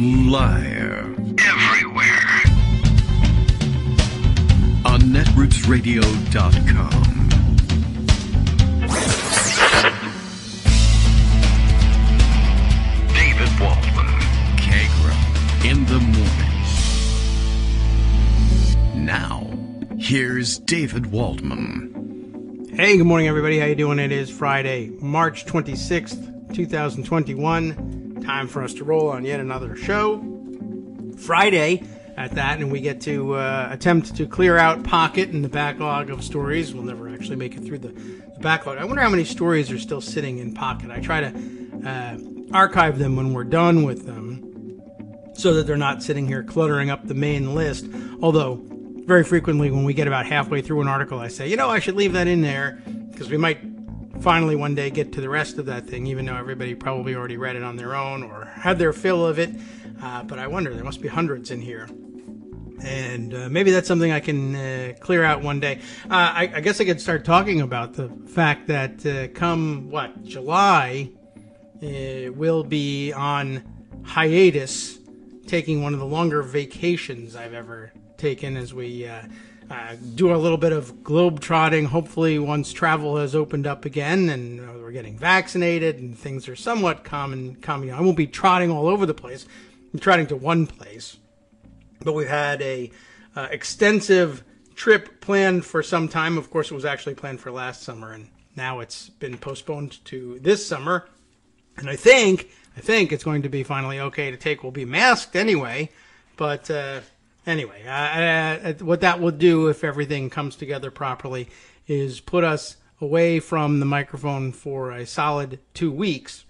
Live. Everywhere. On netrootsradio.com. David Waldman. Kagro. In the morning. Now, here's David Waldman. Hey, good morning, everybody. How you doing? It is Friday, March 26th, 2021. Time for us to roll on yet another show. Friday at that, and we get to attempt to clear out Pocket and the backlog of stories. We'll never actually make it through the backlog. I wonder how many stories are still sitting in Pocket. I try to archive them when we're done with them so that they're not sitting here cluttering up the main list. Although, very frequently when we get about halfway through an article, I say, I should leave that in there because we might finally one day get to the rest of that thing, even though everybody probably already read it on their own or had their fill of it. But I wonder, there must be hundreds in here. And maybe that's something I can clear out one day. I guess I could start talking about the fact that come, July, we'll be on hiatus, taking one of the longer vacations I've ever taken as we do a little bit of globe-trotting, hopefully once travel has opened up again and we're getting vaccinated and things are somewhat calming. I won't be trotting all over the place. I'm trotting to one place. But we've had a extensive trip planned for some time. Of course, it was actually planned for last summer, and now it's been postponed to this summer. And I think it's going to be finally okay to take. We'll be masked anyway, but anyway, what that will do if everything comes together properly is put us away from the microphone for a solid 2 weeks.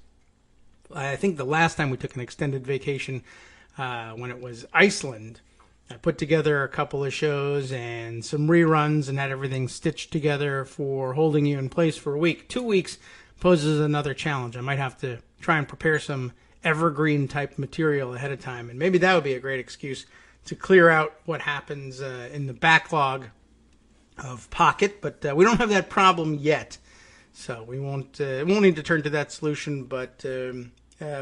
I think the last time we took an extended vacation when it was Iceland, I put together a couple of shows and some reruns and had everything stitched together for holding you in place for a week. 2 weeks poses another challenge. I might have to try and prepare some evergreen type material ahead of time, and maybe that would be a great excuse to clear out what happens in the backlog of Pocket, but we don't have that problem yet, so we won't need to turn to that solution, but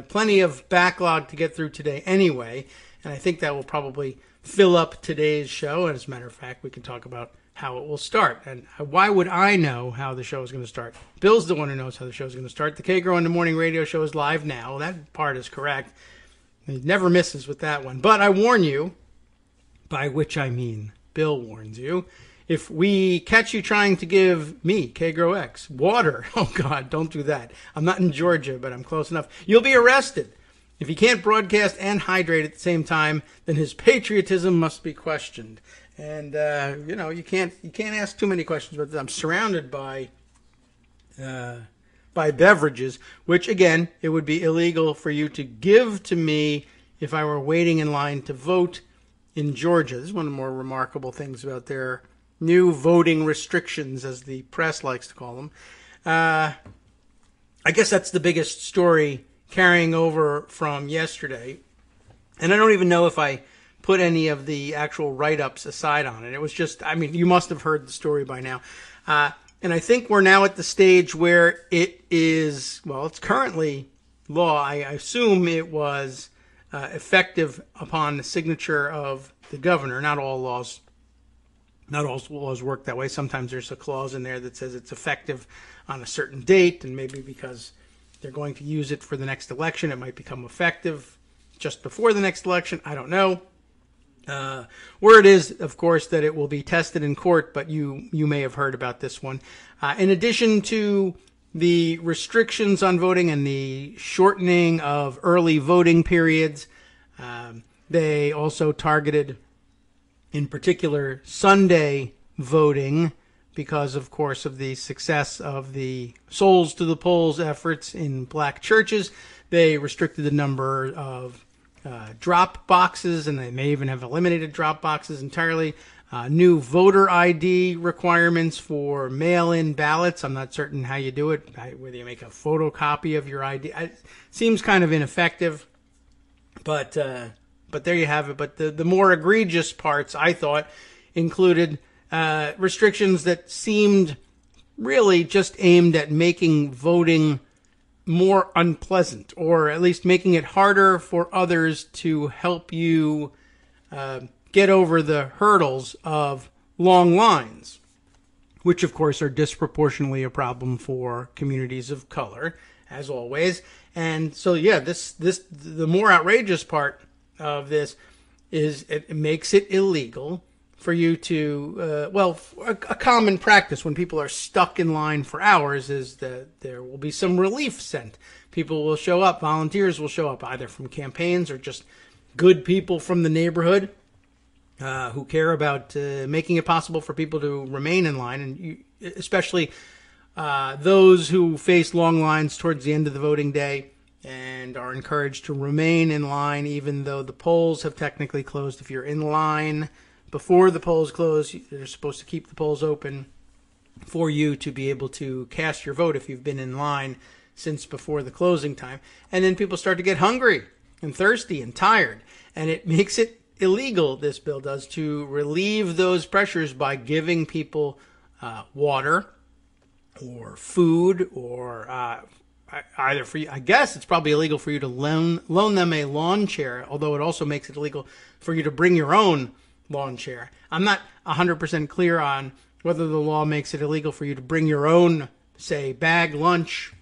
plenty of backlog to get through today anyway, and I think that will probably fill up today's show, and as a matter of fact, we can talk about how it will start, and why would I know how the show is going to start? Bill's the one who knows how the show is going to start. The Kagro in the Morning radio show is live now. That part is correct. He never misses with that one, but I warn you, by which I mean Bill warns you, if we catch you trying to give me, Kagro X, water, oh God, don't do that. I'm not in Georgia, but I'm close enough. You'll be arrested. If he can't broadcast and hydrate at the same time, then his patriotism must be questioned. And, you can't ask too many questions, but I'm surrounded by beverages, which, again, it would be illegal for you to give to me if I were waiting in line to vote in Georgia. This is one of the more remarkable things about their new voting restrictions, as the press likes to call them. I guess that's the biggest story carrying over from yesterday. And I don't even know if I put any of the actual write-ups aside on it. It was just, you must have heard the story by now. And I think we're now at the stage where it is, it's currently law. I assume it was effective upon the signature of the governor. Not all laws work that way. Sometimes there's a clause in there that says it's effective on a certain date, and maybe because they're going to use it for the next election, it might become effective just before the next election. I don't know. Word is, of course, that it will be tested in court, but you may have heard about this one. In addition to the restrictions on voting and the shortening of early voting periods, they also targeted, in particular, Sunday voting because, of course, of the success of the Souls to the Polls efforts in black churches. They restricted the number of drop boxes, and they may even have eliminated drop boxes entirely. New voter ID requirements for mail-in ballots. I'm not certain how you do it, whether you make a photocopy of your ID. It seems kind of ineffective, but there you have it. But the more egregious parts, I thought, included restrictions that seemed really just aimed at making voting more unpleasant, or at least making it harder for others to help you get over the hurdles of long lines, which of course are disproportionately a problem for communities of color, as always. And so, yeah, the more outrageous part of this is it makes it illegal for you to, a common practice when people are stuck in line for hours is that there will be some relief sent. People will show up, volunteers will show up, either from campaigns or just good people from the neighborhood who care about making it possible for people to remain in line, and especially those who face long lines towards the end of the voting day and are encouraged to remain in line even though the polls have technically closed. If you're in line before the polls close, they're supposed to keep the polls open for you to be able to cast your vote if you've been in line since before the closing time. And then people start to get hungry and thirsty and tired, and it makes it illegal, this bill does, to relieve those pressures by giving people water or food, or either for you. I guess it's probably illegal for you to loan them a lawn chair, although it also makes it illegal for you to bring your own lawn chair. I'm not 100% clear on whether the law makes it illegal for you to bring your own, say, bag lunch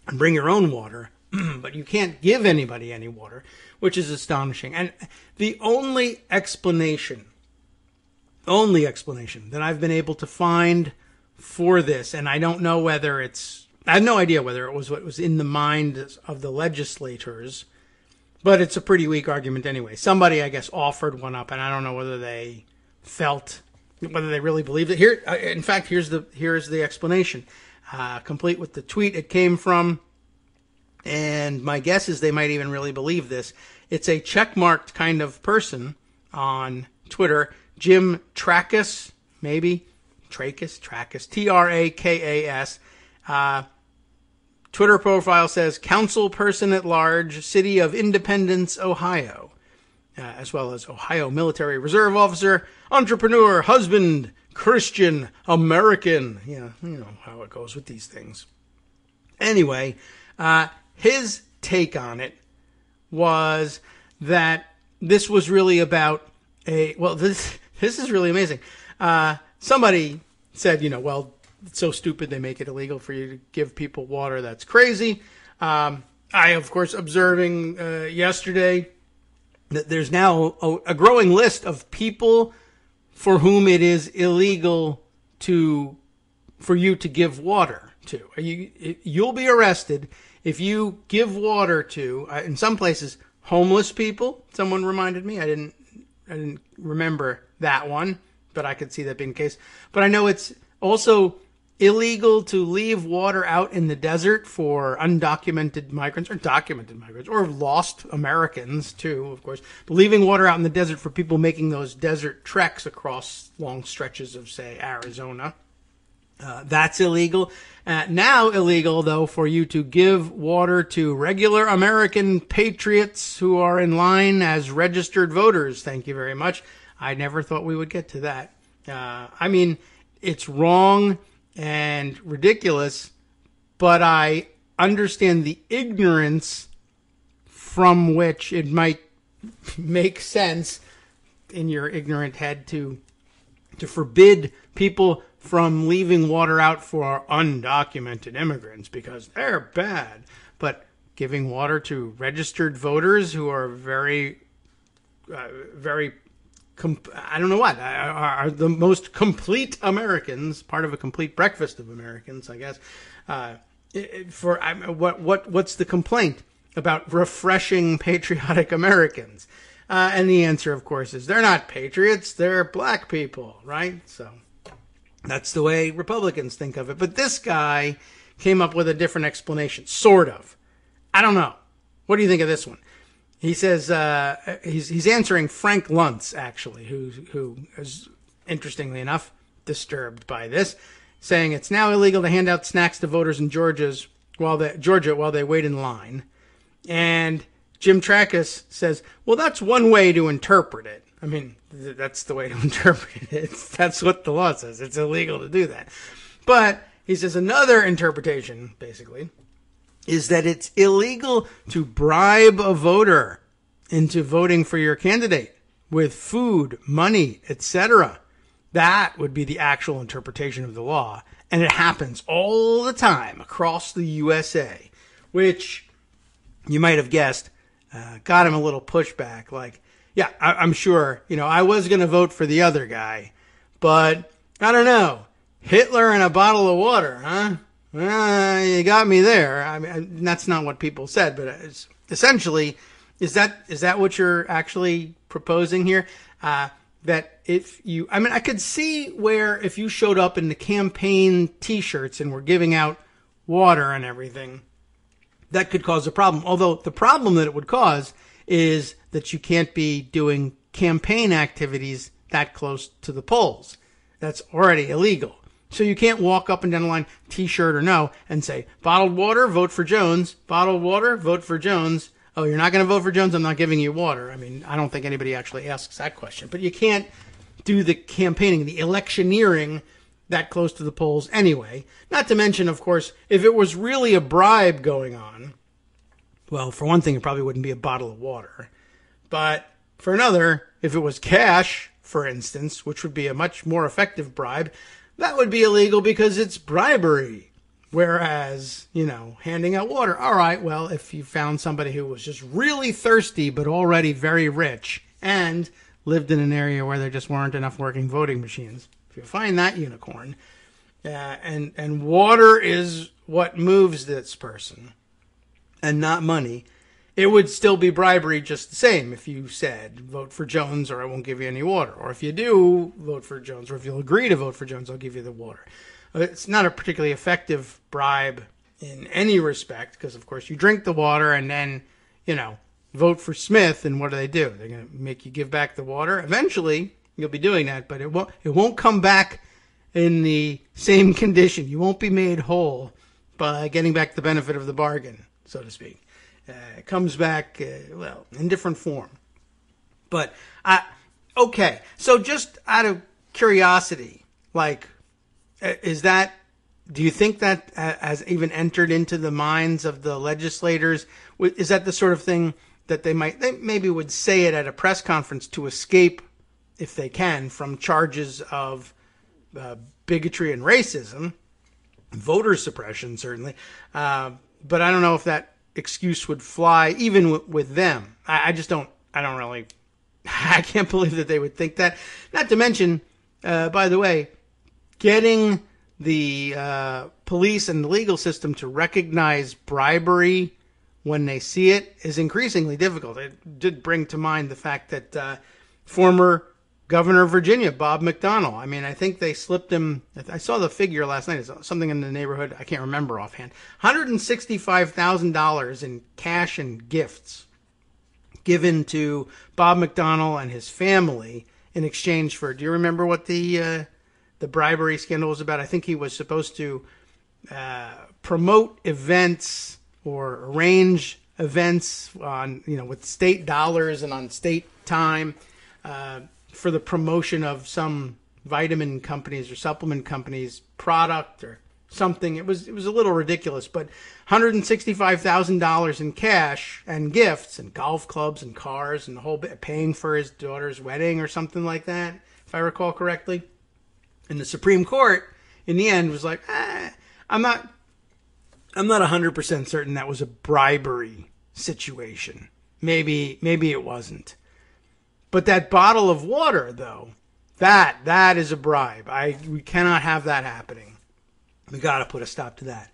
and bring your own water, but you can't give anybody any water, which is astonishing. And the only explanation that I've been able to find for this, and I don't know whether I have no idea whether it was what was in the mind of the legislators, but it's a pretty weak argument anyway. Somebody, I guess, offered one up, and I don't know whether they really believed it. Here, in fact, here's the explanation, complete with the tweet it came from. And my guess is they might even really believe this. It's a checkmarked kind of person on Twitter, Jim Trakas, maybe Trakas, Trakas, Twitter profile says council person at large, City of Independence, Ohio, as well as Ohio Military Reserve officer, entrepreneur, husband, Christian, American. Yeah, you know how it goes with these things. Anyway, his take on it was that this was really about this is really amazing. Somebody said, it's so stupid they make it illegal for you to give people water. That's crazy. I, of course, observing yesterday that there's now a growing list of people for whom it is illegal for you to give water to. You'll be arrested if you give water to, in some places, homeless people. Someone reminded me. I didn't remember that one, but I could see that being the case. But I know it's also illegal to leave water out in the desert for undocumented migrants or documented migrants or lost Americans too, of course. But leaving water out in the desert for people making those desert treks across long stretches of, say, Arizona. That's illegal. Now illegal, though, for you to give water to regular American patriots who are in line as registered voters. Thank you very much. I never thought we would get to that. It's wrong and ridiculous, but I understand the ignorance from which it might make sense in your ignorant head to forbid people from leaving water out for undocumented immigrants because they're bad. But giving water to registered voters who are very I don't know what, are the most complete Americans, part of a complete breakfast of Americans, I guess. What's the complaint about refreshing patriotic Americans? And the answer, of course, is they're not patriots, they're black people, right? So that's the way Republicans think of it. But this guy came up with a different explanation, sort of. I don't know. What do you think of this one? He says he's answering Frank Luntz, actually, who is, interestingly enough, disturbed by this, saying it's now illegal to hand out snacks to voters in Georgia while they wait in line. And Jim Trakas says, well, that's one way to interpret it. I mean, that's the way to interpret it. That's what the law says. It's illegal to do that. But he says another interpretation, basically, is that it's illegal to bribe a voter into voting for your candidate with food, money, etc. That would be the actual interpretation of the law. And it happens all the time across the USA, which you might have guessed got him a little pushback. Like, yeah, I'm sure, I was going to vote for the other guy, but I don't know. Hitler and a bottle of water, huh? You got me there. I mean, that's not what people said, but it's essentially, is that what you're actually proposing here? That if you, I could see where if you showed up in the campaign T-shirts and were giving out water and everything, that could cause a problem. Although the problem that it would cause is that you can't be doing campaign activities that close to the polls. That's already illegal. So you can't walk up and down the line, T-shirt or no, and say, bottled water, vote for Jones. Bottled water, vote for Jones. Oh, you're not going to vote for Jones? I'm not giving you water. I mean, I don't think anybody actually asks that question. But you can't do the campaigning, the electioneering that close to the polls anyway. Not to mention, of course, if it was really a bribe going on, well, for one thing, it probably wouldn't be a bottle of water. But for another, if it was cash, for instance, which would be a much more effective bribe, that would be illegal because it's bribery. Whereas, handing out water, all right, well, if you found somebody who was just really thirsty but already very rich and lived in an area where there just weren't enough working voting machines, if you find that unicorn, and water is what moves this person and not money, it would still be bribery just the same if you said, vote for Jones or I won't give you any water. Or if you do vote for Jones, or if you'll agree to vote for Jones, I'll give you the water. It's not a particularly effective bribe in any respect because, of course, you drink the water and then, vote for Smith, and what do? They're going to make you give back the water. Eventually, you'll be doing that, but it won't come back in the same condition. You won't be made whole by getting back the benefit of the bargain, so to speak. It comes back, in different form. But, okay, so just out of curiosity, do you think that has even entered into the minds of the legislators? Is that the sort of thing that they maybe would say it at a press conference to escape, if they can, from charges of bigotry and racism, voter suppression, certainly. But I don't know if that excuse would fly even with them. I can't believe that they would think that. Not to mention, by the way, getting the police and the legal system to recognize bribery when they see it is increasingly difficult. It did bring to mind the fact that former Governor of Virginia, Bob McDonnell, I think they slipped him, I saw the figure last night, it's something in the neighborhood, I can't remember offhand, $165,000 in cash and gifts given to Bob McDonnell and his family in exchange for, do you remember what the bribery scandal was about? I think he was supposed to promote events or arrange events on, with state dollars and on state time for the promotion of some vitamin companies or supplement companies product or something. It was a little ridiculous, but $165,000 in cash and gifts and golf clubs and cars and the whole bit, paying for his daughter's wedding or something like that, if I recall correctly. And the Supreme Court, in the end, was like, I'm not 100% certain that was a bribery situation. Maybe it wasn't. But that bottle of water, though, that is a bribe. We cannot have that happening. We got to put a stop to that.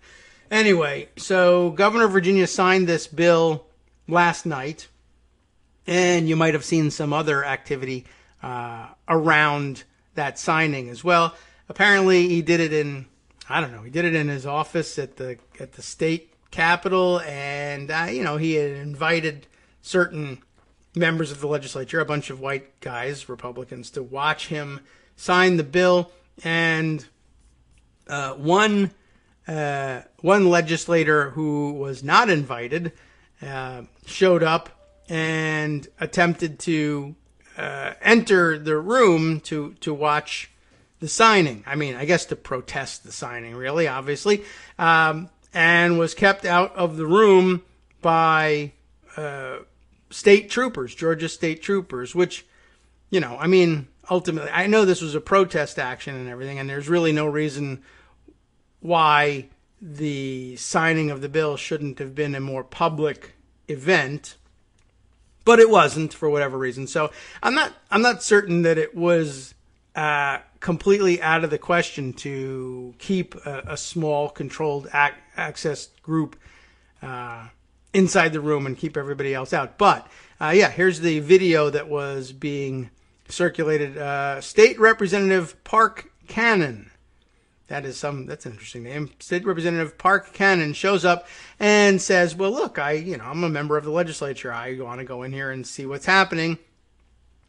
Anyway, so Governor of Virginia signed this bill last night, and you might have seen some other activity around that signing as well. Apparently, he did it in his office at the state capitol, and he had invited certain members of the legislature, a bunch of white guys, Republicans, to watch him sign the bill. And one legislator who was not invited showed up and attempted to enter the room to watch the signing. I guess to protest the signing, really, obviously. And and was kept out of the room by state troopers, Georgia state troopers, which, I mean, ultimately, I know this was a protest action and everything, and there's really no reason why the signing of the bill shouldn't have been a more public event, but it wasn't for whatever reason. So I'm not certain that it was completely out of the question to keep a small controlled access group inside the room and keep everybody else out. But here's the video that was being circulated. State Representative Park Cannon. That's an interesting name. State Representative Park Cannon shows up and says, well, look, I'm a member of the legislature. I want to go in here and see what's happening.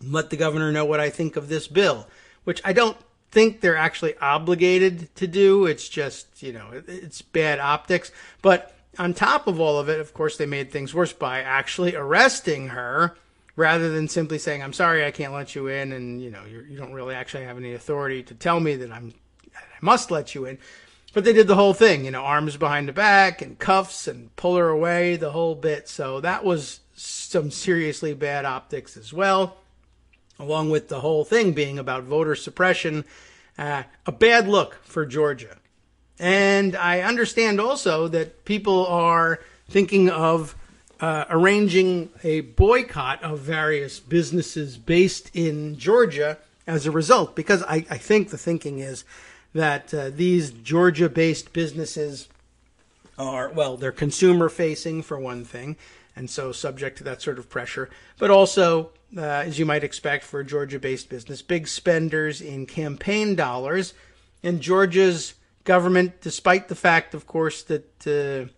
Let the governor know what I think of this bill, which I don't think they're actually obligated to do. It's just, it's bad optics. But on top of all of it, of course, they made things worse by actually arresting her rather than simply saying, I'm sorry, I can't let you in. And, you don't really actually have any authority to tell me that I must let you in. But they did the whole thing, arms behind the back and cuffs and pull her away, the whole bit. So that was some seriously bad optics as well, along with the whole thing being about voter suppression. A bad look for Georgia. And I understand also that people are thinking of arranging a boycott of various businesses based in Georgia as a result, because I think the thinking is that these Georgia-based businesses are, they're consumer-facing for one thing, and so subject to that sort of pressure, but also, as you might expect for a Georgia-based business, big spenders in campaign dollars. And Georgia's government, despite the fact, of course, that the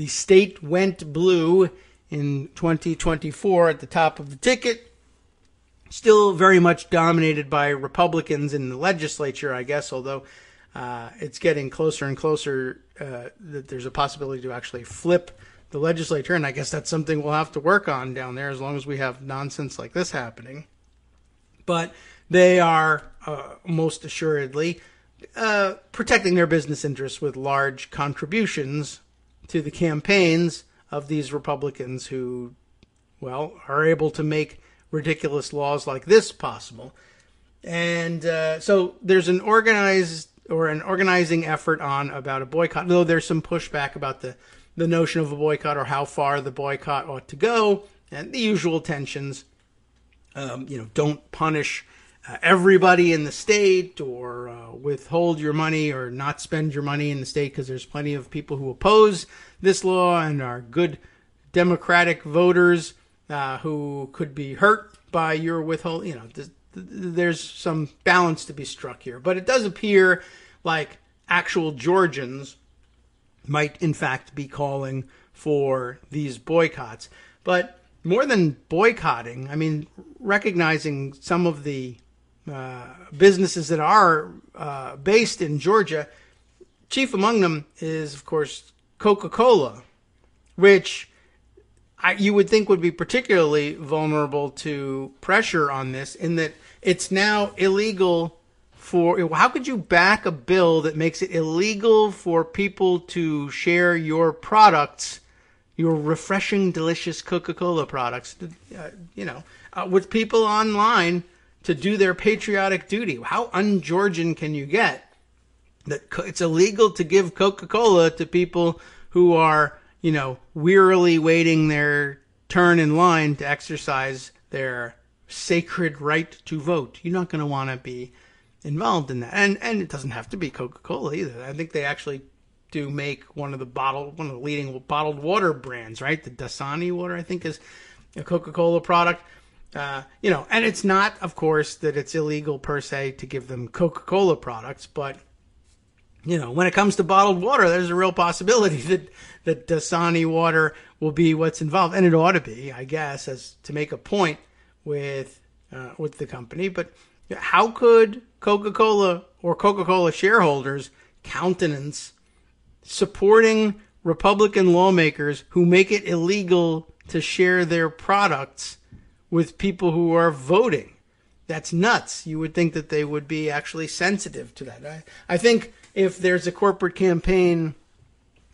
state went blue in 2024 at the top of the ticket, still very much dominated by Republicans in the legislature, I guess, although it's getting closer and closer that there's a possibility to actually flip the legislature, and I guess that's something we'll have to work on down there as long as we have nonsense like this happening. But they are most assuredly protecting their business interests with large contributions to the campaigns of these Republicans who, are able to make ridiculous laws like this possible. And so there's an organizing effort on about a boycott, though there's some pushback about the notion of a boycott or how far the boycott ought to go, and the usual tensions. Don't punish everybody in the state, or withhold your money or not spend your money in the state, because there's plenty of people who oppose this law and are good Democratic voters who could be hurt by your withhold. There's some balance to be struck here. But it does appear like actual Georgians might, in fact, be calling for these boycotts. But more than boycotting, I mean, recognizing some of the businesses that are based in Georgia, chief among them is, of course, Coca-Cola, which you would think would be particularly vulnerable to pressure on this, in that it's now illegal how could you back a bill that makes it illegal for people to share your products, your refreshing, delicious Coca-Cola products, with people online to do their patriotic duty? How un-Georgian can you get that it's illegal to give Coca-Cola to people who are, wearily waiting their turn in line to exercise their sacred right to vote? You're not going to want to be involved in that. And it doesn't have to be Coca-Cola either. I think they actually do make one of the leading bottled water brands, right? The Dasani water, I think, is a Coca-Cola product. And it's not, of course, that it's illegal per se to give them Coca-Cola products, but when it comes to bottled water, there's a real possibility that Dasani water will be what's involved, and it ought to be, I guess, as to make a point with the company. But how could Coca-Cola or Coca-Cola shareholders countenance supporting Republican lawmakers who make it illegal to share their products with people who are voting? That's nuts. You would think that they would be actually sensitive to that. I think if there's a corporate campaign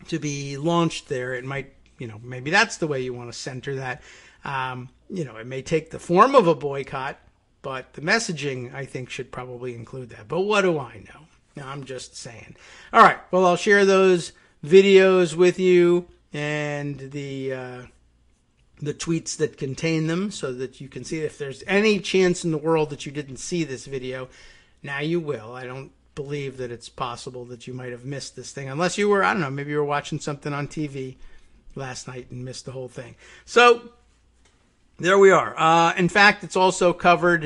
to be launched there. It might, maybe that's the way you want to center that. It may take the form of a boycott, but the messaging, I think, should probably include that. But what do I know? I'm just saying. All right. Well, I'll share those videos with you and the tweets that contain them so that you can see. If there's any chance in the world that you didn't see this video, now you will. I don't believe that it's possible that you might have missed this thing unless you were, I don't know, maybe you were watching something on TV last night and missed the whole thing. So there we are. In fact, it's also covered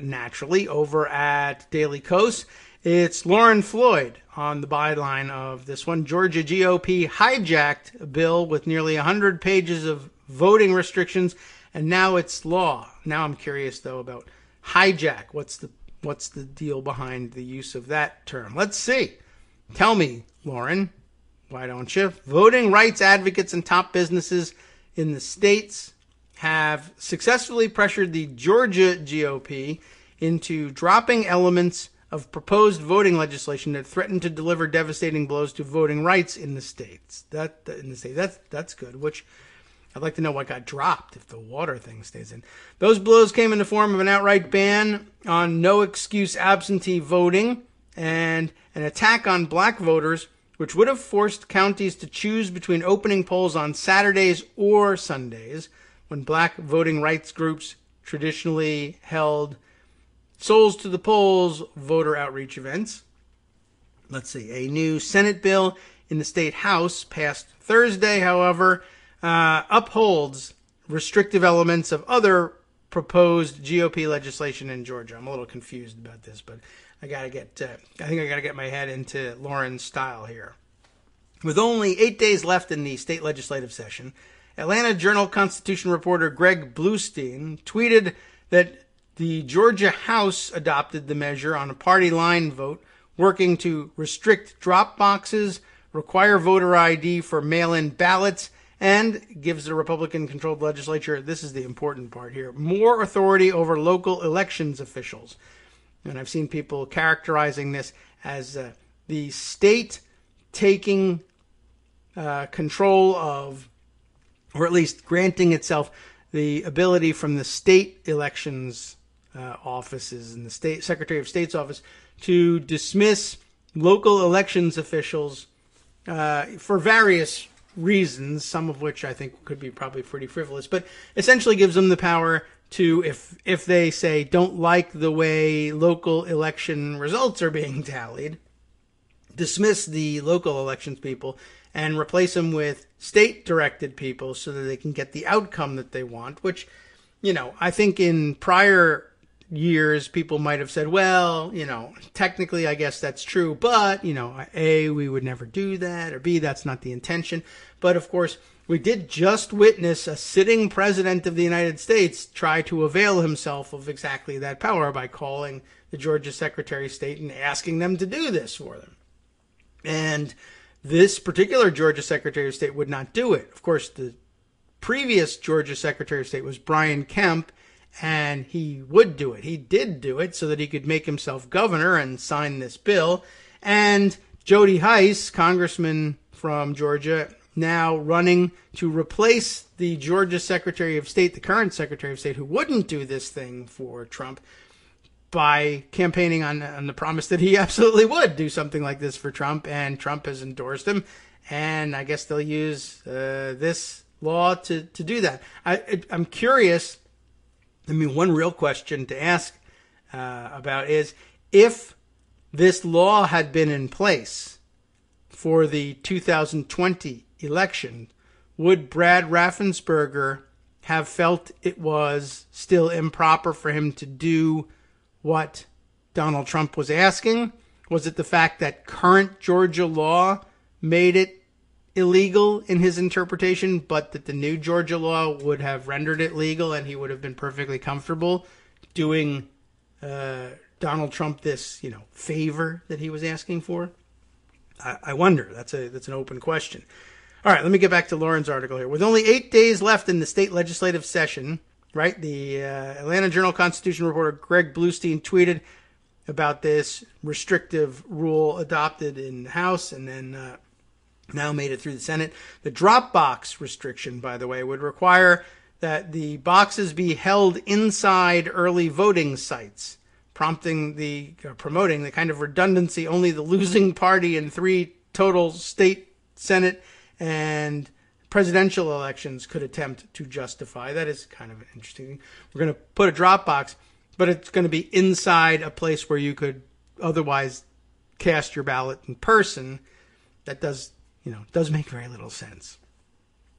naturally over at Daily Kos. It's Lauren Floyd on the byline of this one. Georgia GOP hijacked a bill with nearly 100 pages of voting restrictions, and now it's law. Now I'm curious, though, about hijack. What's the deal behind the use of that term? Let's see. Tell me, Lauren, why don't you? Voting rights advocates and top businesses in the states have successfully pressured the Georgia GOP into dropping elements of proposed voting legislation that threaten to deliver devastating blows to voting rights in the states. That's good. Which I'd like to know what got dropped if the water thing stays in. Those blows came in the form of an outright ban on no-excuse absentee voting and an attack on black voters, which would have forced counties to choose between opening polls on Saturdays or Sundays, when black voting rights groups traditionally held Souls to the Polls voter outreach events. Let's see. A new Senate bill in the state House passed Thursday, however, upholds restrictive elements of other proposed GOP legislation in Georgia. I'm a little confused about this, but I think I gotta get my head into Lauren's style here. With only 8 days left in the state legislative session, Atlanta Journal-Constitution reporter Greg Bluestein tweeted that the Georgia House adopted the measure on a party line vote, working to restrict drop boxes, require voter ID for mail-in ballots, and gives the Republican-controlled legislature, this is the important part here, more authority over local elections officials. And I've seen people characterizing this as the state taking control of, or at least granting itself the ability from the state elections offices and the state Secretary of State's office to dismiss local elections officials for various reasons, some of which I think could be probably pretty frivolous, but essentially gives them the power to, if they say don't like the way local election results are being tallied, dismiss the local elections people and replace them with state-directed people so that they can get the outcome that they want, which, I think in prior years, people might have said, well, technically, I guess that's true, but, A, we would never do that, or B, that's not the intention. But, of course, we did just witness a sitting president of the United States try to avail himself of exactly that power by calling the Georgia Secretary of State and asking them to do this for them. And this particular Georgia Secretary of State would not do it. Of course, the previous Georgia Secretary of State was Brian Kemp, and he would do it. He did do it so that he could make himself governor and sign this bill. And Jody Hice, congressman from Georgia, now running to replace the Georgia Secretary of State, the current Secretary of State, who wouldn't do this thing for Trump, by campaigning on the promise that he absolutely would do something like this for Trump, and Trump has endorsed him. And I guess they'll use this law to do that. I'm curious. One real question to ask about is, if this law had been in place for the 2020 election, would Brad Raffensperger have felt it was still improper for him to do what Donald Trump was asking? Was it the fact that current Georgia law made it illegal in his interpretation, but that the new Georgia law would have rendered it legal and he would have been perfectly comfortable doing Donald Trump this, favor that he was asking for? I wonder. That's an open question. All right, let me get back to Lauren's article here. With only 8 days left in the state legislative session, right, the Atlanta Journal-Constitution reporter Greg Bluestein tweeted about this restrictive rule adopted in the House, and then now made it through the Senate. The drop box restriction, by the way, would require that the boxes be held inside early voting sites, promoting the kind of redundancy only the losing party in 3 total state, Senate, and presidential elections could attempt to justify. That is kind of interesting. We're going to put a drop box, but it's going to be inside a place where you could otherwise cast your ballot in person. That does make very little sense.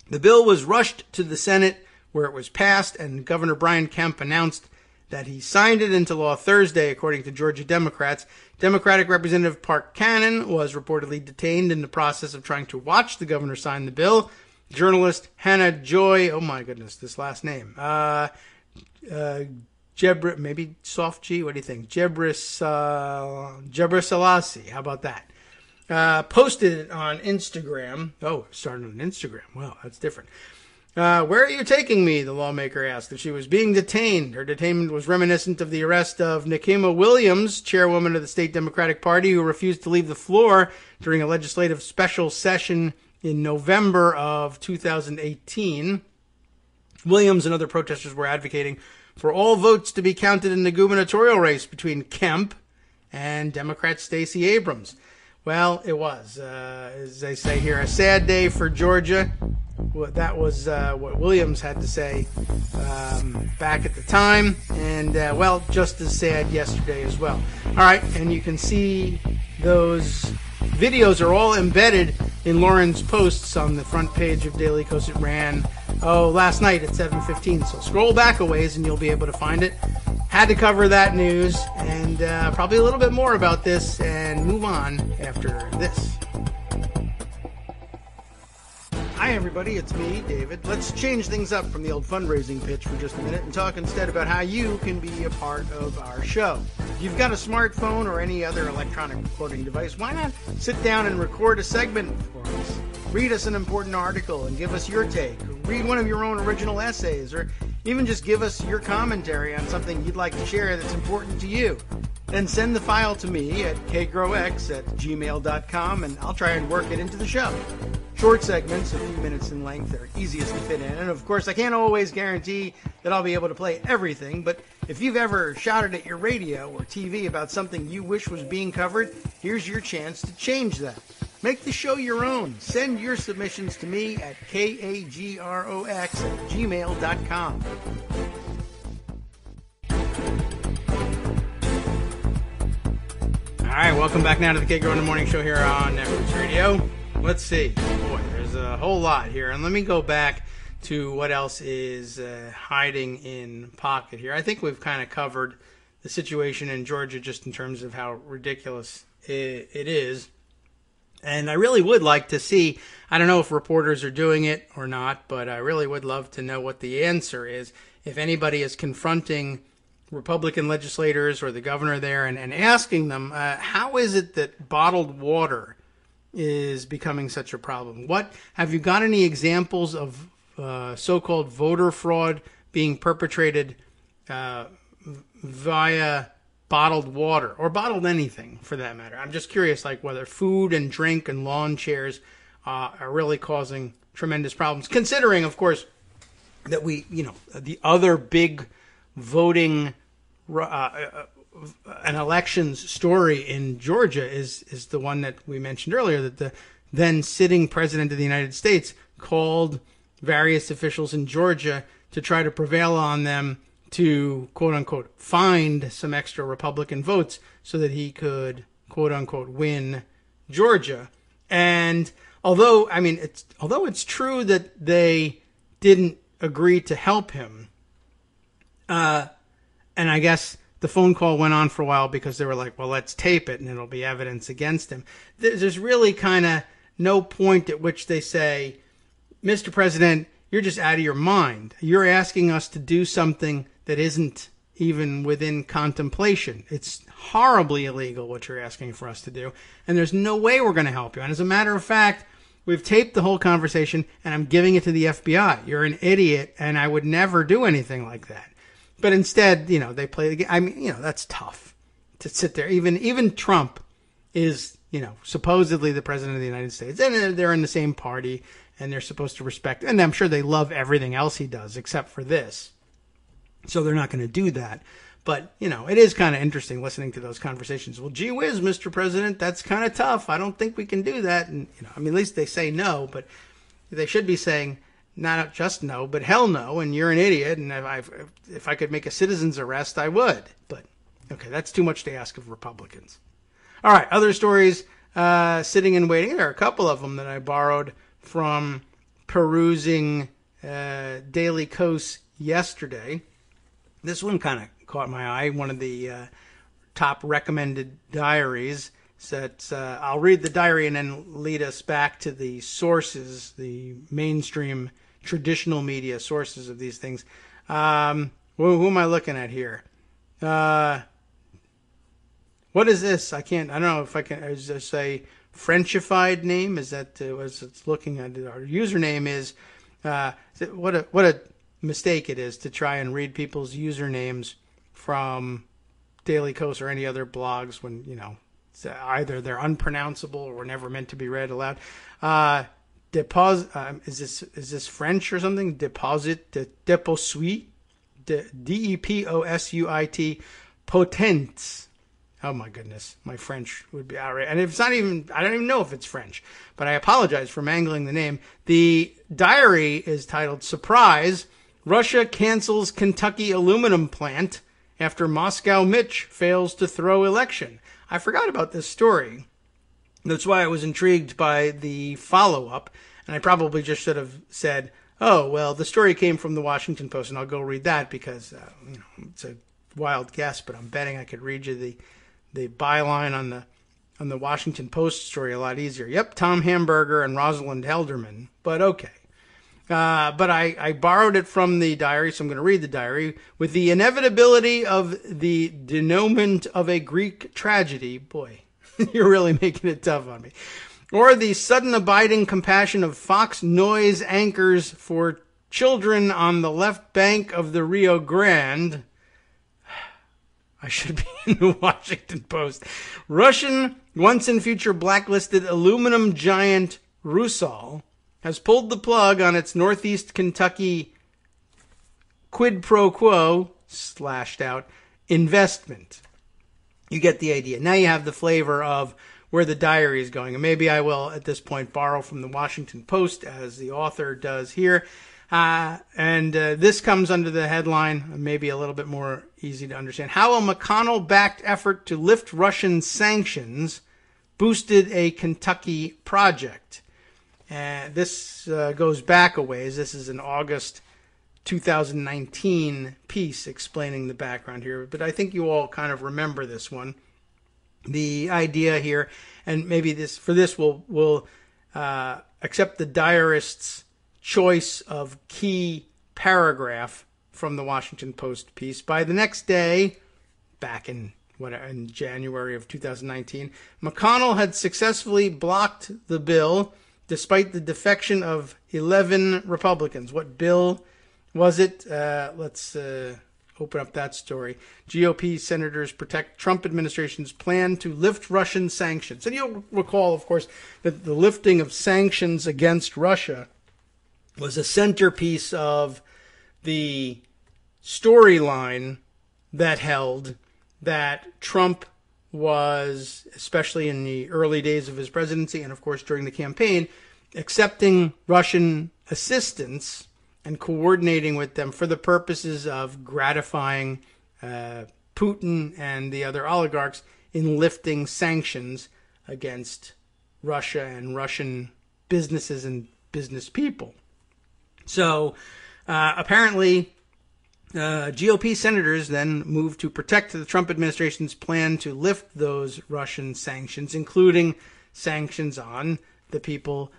The bill was rushed to the Senate, where it was passed, and Governor Brian Kemp announced that he signed it into law Thursday, according to Georgia Democrats. Democratic Representative Park Cannon was reportedly detained in the process of trying to watch the governor sign the bill. Journalist Hannah Joy, oh my goodness, this last name, maybe soft G, what do you think? Jebriselassie, how about that? Posted it on Instagram. Oh, started on Instagram. Well, that's different. Where are you taking me? The lawmaker asked if she was being detained. Her detainment was reminiscent of the arrest of Nikema Williams, chairwoman of the state Democratic Party, who refused to leave the floor during a legislative special session in November of 2018. Williams and other protesters were advocating for all votes to be counted in the gubernatorial race between Kemp and Democrat Stacey Abrams. Well, it was, as they say here, a sad day for Georgia. Well, that was what Williams had to say back at the time. And, well, just as sad yesterday as well. All right, and you can see those videos are all embedded in Lauren's posts on the front page of Daily Kos. It ran, last night at 7:15. So scroll back a ways and you'll be able to find it. Had to cover that news and probably a little bit more about this and move on after this. Hi everybody, it's me, David. Let's change things up from the old fundraising pitch for just a minute and talk instead about how you can be a part of our show. If you've got a smartphone or any other electronic recording device, why not sit down and record a segment for us? Read us an important article and give us your take. Read one of your own original essays, or even just give us your commentary on something you'd like to share that's important to you. Then send the file to me at kagrox@gmail.com and I'll try and work it into the show. Short segments, a few minutes in length, are easiest to fit in. And of course, I can't always guarantee that I'll be able to play everything, but if you've ever shouted at your radio or TV about something you wish was being covered, here's your chance to change that. Make the show your own. Send your submissions to me at kagrox@gmail.com. All right, welcome back now to the Kagro in the Morning Show here on Networks Radio. Let's see. Boy, there's a whole lot here. And let me go back to what else is hiding in pocket here. I think we've kind of covered the situation in Georgia just in terms of how ridiculous it is. And I really would like to see, I don't know if reporters are doing it or not, but I really would love to know what the answer is. If anybody is confronting Republican legislators or the governor there and asking them, how is it that bottled water is becoming such a problem? What have you got any examples of so-called voter fraud being perpetrated via bottled water or bottled anything for that matter? I'm just curious, like whether food and drink and lawn chairs are really causing tremendous problems, considering, of course, that the other big voting an elections story in Georgia is the one that we mentioned earlier, that the then sitting president of the United States called various officials in Georgia to try to prevail on them to, quote unquote, find some extra Republican votes so that he could, quote unquote, win Georgia. And although it's true that they didn't agree to help him, and I guess the phone call went on for a while because they were like, well, let's tape it and it'll be evidence against him. There's really kind of no point at which they say, Mr. President, you're just out of your mind. You're asking us to do something that isn't even within contemplation. It's horribly illegal what you're asking for us to do, and there's no way we're going to help you. And as a matter of fact, we've taped the whole conversation, and I'm giving it to the FBI. You're an idiot, and I would never do anything like that. But instead, they play the game. I mean, that's tough to sit there. Even Trump is supposedly the president of the United States, and they're in the same party, and they're supposed to respect, and I'm sure they love everything else he does except for this. So they're not going to do that. But, it is kind of interesting listening to those conversations. Well, gee whiz, Mr. President, that's kind of tough. I don't think we can do that. And, at least they say no, but they should be saying not just no, but hell no, and you're an idiot. And if I could make a citizen's arrest, I would. But, okay, that's too much to ask of Republicans. All right, other stories, sitting and waiting. There are a couple of them that I borrowed from perusing Daily Kos yesterday. This one kind of caught my eye. One of the top recommended diaries. So I'll read the diary and then lead us back to the sources, the mainstream traditional media sources of these things. Who am I looking at here? What is this? I don't know if I can. Is this a Frenchified name? Is that was it's looking at? Our username is. What a mistake it is to try and read people's usernames from Daily Kos or any other blogs when, either they're unpronounceable or were never meant to be read aloud. Is this French or something? Deposuit, Deposuit, potence. Oh my goodness, my French would be outright. And it's not even, I don't even know if it's French, but I apologize for mangling the name. The diary is titled Surprise, Russia Cancels Kentucky Aluminum Plant After Moscow Mitch Fails to Throw Election. I forgot about this story. That's why I was intrigued by the follow-up, and I probably just should have said, oh, well, the story came from the Washington Post, and I'll go read that because it's a wild guess, but I'm betting I could read you the byline on the Washington Post story a lot easier. Yep, Tom Hamburger and Rosalind Helderman, but okay. But I borrowed it from the diary, so I'm going to read the diary. With the inevitability of the denouement of a Greek tragedy, boy, you're really making it tough on me, or the sudden abiding compassion of Fox News anchors for children on the left bank of the Rio Grande. I should be in the Washington Post. Russian, once and future blacklisted aluminum giant Rusal has pulled the plug on its Northeast Kentucky quid pro quo, slashed out, investment. You get the idea. Now you have the flavor of where the diary is going. And maybe I will, at this point, borrow from the Washington Post, as the author does here. This comes under the headline, maybe a little bit more easy to understand, how a McConnell-backed effort to lift Russian sanctions boosted a Kentucky project. This goes back a ways. This is an August 2019 piece explaining the background here, but I think you all kind of remember this one. The idea here, and maybe we'll accept the diarist's choice of key paragraph from the Washington Post piece. By the next day, back in January of 2019, McConnell had successfully blocked the bill despite the defection of 11 Republicans. What bill was it? Let's open up that story. GOP senators protect Trump administration's plan to lift Russian sanctions. And you'll recall, of course, that the lifting of sanctions against Russia was a centerpiece of the storyline that held that Trump was, especially in the early days of his presidency and, of course, during the campaign, accepting Russian assistance and coordinating with them for the purposes of gratifying Putin and the other oligarchs in lifting sanctions against Russia and Russian businesses and business people. So apparently GOP senators then moved to protect the Trump administration's plan to lift those Russian sanctions, including sanctions on the people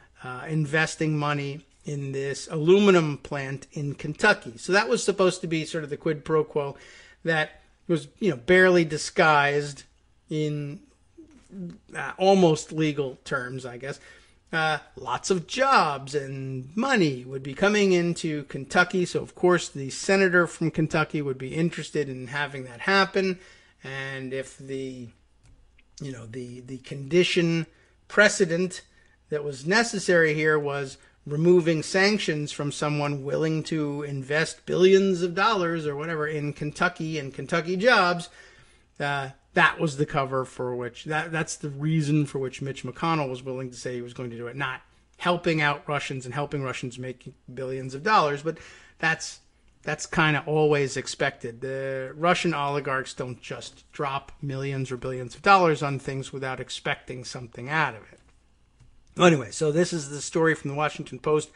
investing money in this aluminum plant in Kentucky. So that was supposed to be sort of the quid pro quo that was, barely disguised in almost legal terms, I guess. Lots of jobs and money would be coming into Kentucky. So, of course, the senator from Kentucky would be interested in having that happen. And if the the condition precedent that was necessary here was removing sanctions from someone willing to invest billions of dollars or whatever in Kentucky and Kentucky jobs. That was the cover for which, that's the reason for which Mitch McConnell was willing to say he was going to do it, not helping out Russians and helping Russians make billions of dollars. But that's kind of always expected. The Russian oligarchs don't just drop millions or billions of dollars on things without expecting something out of it. Anyway, so this is the story from the Washington Post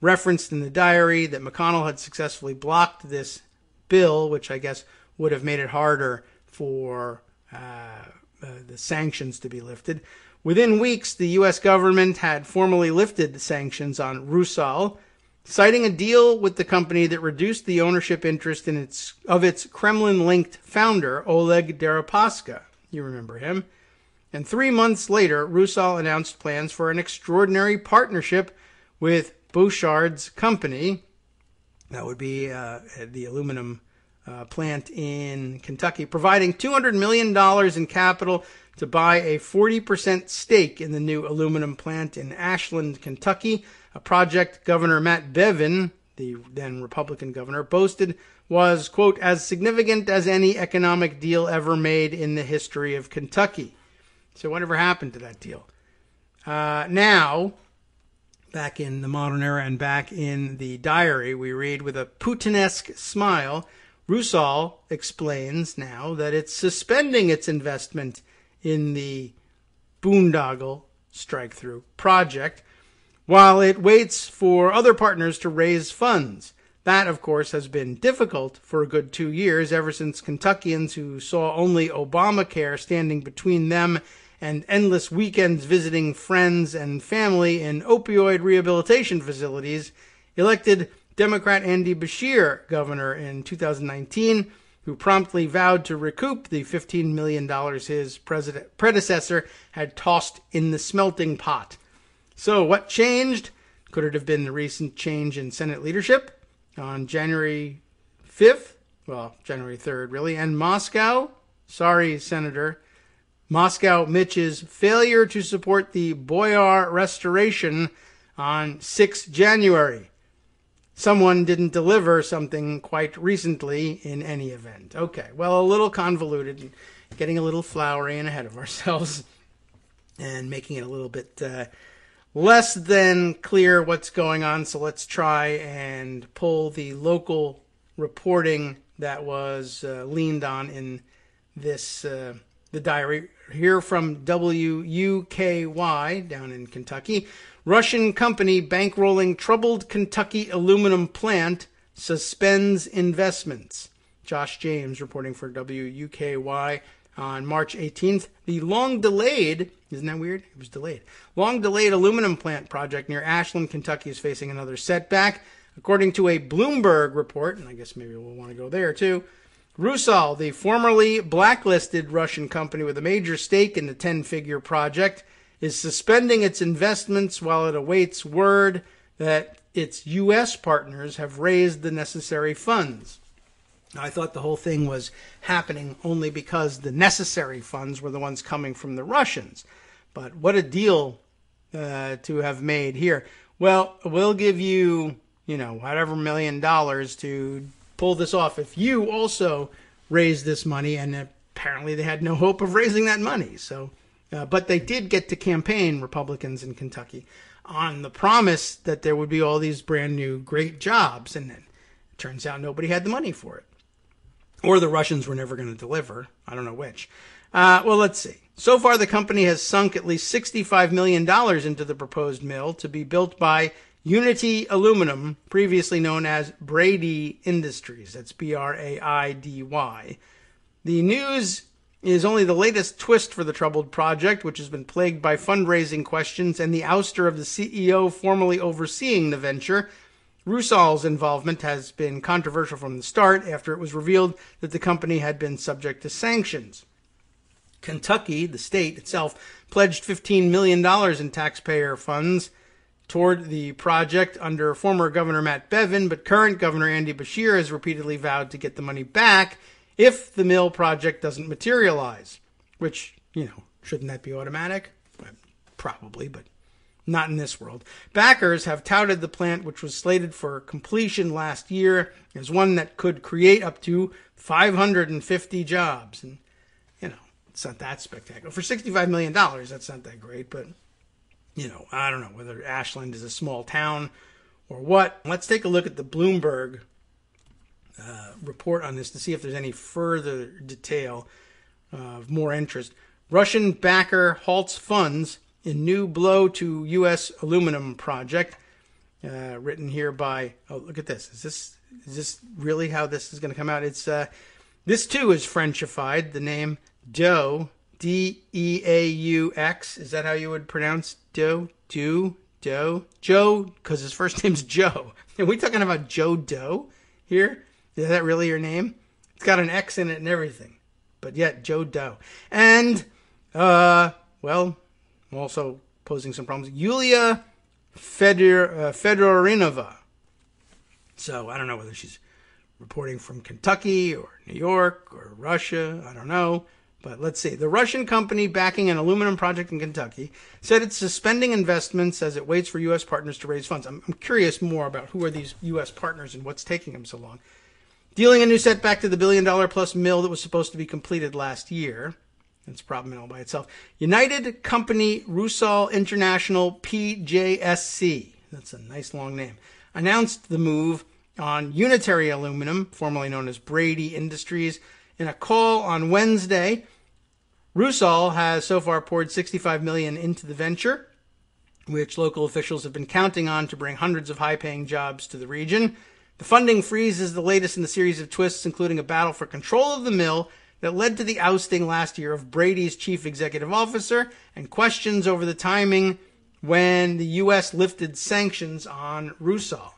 referenced in the diary that McConnell had successfully blocked this bill, which I guess would have made it harder for the sanctions to be lifted. Within weeks, the U.S. government had formally lifted the sanctions on Rusal, citing a deal with the company that reduced the ownership interest of its Kremlin-linked founder, Oleg Deripaska. You remember him. And 3 months later, Rusal announced plans for an extraordinary partnership with Bouchard's company. That would be the aluminum plant in Kentucky, providing $200 million in capital to buy a 40% stake in the new aluminum plant in Ashland, Kentucky, a project Governor Matt Bevin, the then Republican governor, boasted was, quote, as significant as any economic deal ever made in the history of Kentucky. So whatever happened to that deal? Now, back in the modern era and back in the diary, we read with a Putinesque smile, Rusal explains now that it's suspending its investment in the boondoggle strike-through project while it waits for other partners to raise funds. That, of course, has been difficult for a good 2 years, ever since Kentuckians who saw only Obamacare standing between them and endless weekends visiting friends and family in opioid rehabilitation facilities elected Democrat Andy Beshear governor in 2019, who promptly vowed to recoup the $15 million his predecessor had tossed in the smelting pot. So what changed? Could it have been the recent change in Senate leadership on January 5th? Well, January 3rd, really. And Moscow? Sorry, Senator. Moscow Mitch's failure to support the Boyar restoration on 6 January. Someone didn't deliver something quite recently in any event. Okay, well, a little convoluted, getting a little flowery and ahead of ourselves, and making it a little bit less than clear what's going on. So let's try and pull the local reporting that was leaned on in this the diary here from WUKY down in Kentucky. Russian company bankrolling troubled Kentucky aluminum plant suspends investments. Josh James reporting for WUKY on March 18th. The long-delayed, isn't that weird? It was delayed. Long-delayed aluminum plant project near Ashland, Kentucky is facing another setback. According to a Bloomberg report, and I guess maybe we'll want to go there too, Rusal, the formerly blacklisted Russian company with a major stake in the 10-figure project, is suspending its investments while it awaits word that its U.S. partners have raised the necessary funds. I thought the whole thing was happening only because the necessary funds were the ones coming from the Russians. But what a deal to have made here. Well, we'll give you, whatever $1 million to pull this off if you also raise this money. And apparently they had no hope of raising that money. So, but they did get to campaign, Republicans in Kentucky, on the promise that there would be all these brand new great jobs. And then it turns out nobody had the money for it. Or the Russians were never going to deliver. I don't know which. Well, let's see. So far, the company has sunk at least $65 million into the proposed mill to be built by Unity Aluminum, previously known as Brady Industries. That's B-R-A-I-D-Y. The news is only the latest twist for the troubled project, which has been plagued by fundraising questions and the ouster of the CEO formerly overseeing the venture. Rusal's involvement has been controversial from the start after it was revealed that the company had been subject to sanctions. Kentucky, the state itself, pledged $15 million in taxpayer funds toward the project under former Governor Matt Bevin, but current Governor Andy Beshear has repeatedly vowed to get the money back if the mill project doesn't materialize, which, Shouldn't that be automatic? Probably, but not in this world. Backers have touted the plant, which was slated for completion last year, as one that could create up to 550 jobs. And, it's not that spectacular. For $65 million, that's not that great, but, I don't know whether Ashland is a small town or what. Let's take a look at the Bloomberg report on this to see if there's any further detail of more interest. Russian backer halts funds in new blow to U.S. aluminum project. Written here by, look at this. Is this really how this is going to come out? It's this too is Frenchified. The name Doe, Deaux. Is that how you would pronounce Doe? Doe? Joe, because his first name's Joe. Are we talking about Joe Doe here? Is that really your name? It's got an X in it and everything. But yet, Joe Doe. And, also posing some problems. Yulia Fedorinova. So, I don't know whether she's reporting from Kentucky or New York or Russia. I don't know. But let's see. The Russian company backing an aluminum project in Kentucky said it's suspending investments as it waits for U.S. partners to raise funds. I'm curious more about who are these U.S. partners and what's taking them so long. Dealing a new setback to the $1 billion-plus mill that was supposed to be completed last year. That's a problem in all by itself. United Company Rusal International PJSC. That's a nice long name. Announced the move on Unitary Aluminum, formerly known as Brady Industries, in a call on Wednesday. Rusal has so far poured $65 million into the venture, which local officials have been counting on to bring hundreds of high-paying jobs to the region. The funding freeze is the latest in the series of twists, including a battle for control of the mill that led to the ousting last year of Brady's chief executive officer and questions over the timing when the U.S. lifted sanctions on Rusal.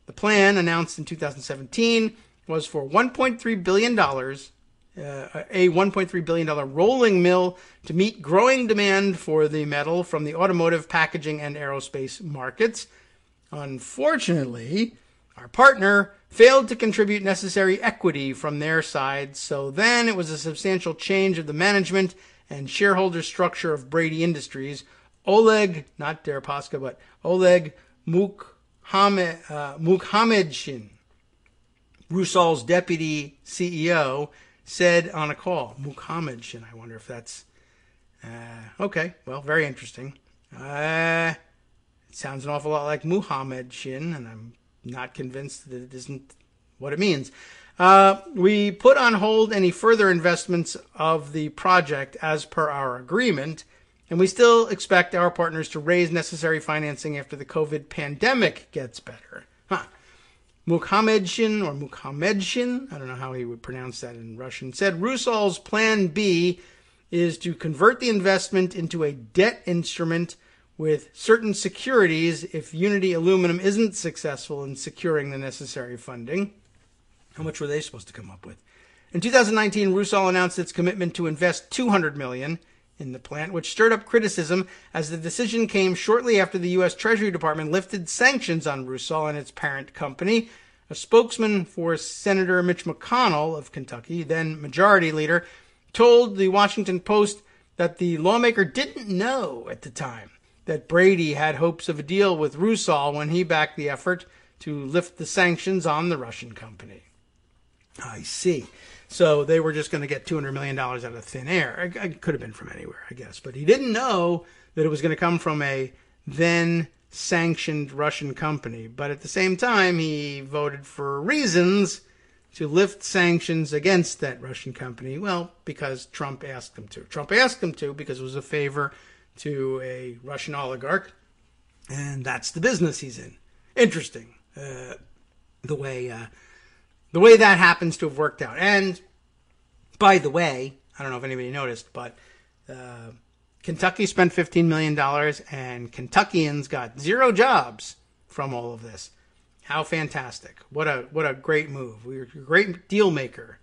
The plan, announced in 2017, was for $1.3 billion, a $1.3 billion rolling mill to meet growing demand for the metal from the automotive, packaging, and aerospace markets. Unfortunately, our partner failed to contribute necessary equity from their side, so then it was a substantial change of the management and shareholder structure of Brady Industries. Oleg, not Deripaska, but Oleg Mukhamedshin, Rusal's deputy CEO, said on a call. Mukhamedshin, I wonder if that's... okay, well, very interesting. It sounds an awful lot like Muhammad-shin, and I'm not convinced that it isn't what it means. We put on hold any further investments of the project as per our agreement, and we still expect our partners to raise necessary financing after the COVID pandemic gets better. Mukhamedshin, I don't know how he would pronounce that in Russian, said Rusal's plan B is to convert the investment into a debt instrument with certain securities if Unity Aluminum isn't successful in securing the necessary funding. How much were they supposed to come up with? In 2019, Rusal announced its commitment to invest $200 million in the plant, which stirred up criticism as the decision came shortly after the U.S. Treasury Department lifted sanctions on Rusal and its parent company. A spokesman for Senator Mitch McConnell of Kentucky, then majority leader, told the Washington Post that the lawmaker didn't know at the time that Brady had hopes of a deal with Rusal when he backed the effort to lift the sanctions on the Russian company. I see. So they were just going to get $200 million out of thin air. It could have been from anywhere, I guess. But he didn't know that it was going to come from a then-sanctioned Russian company. But at the same time, he voted for reasons to lift sanctions against that Russian company. Well, because Trump asked him to. Trump asked him to because it was a favor to a Russian oligarch. And that's the business he's in. Interesting. The way that happens to have worked out. And, by the way, I don't know if anybody noticed, but Kentucky spent $15 million and Kentuckians got 0 jobs from all of this. How fantastic. What a great move. We're a great deal maker,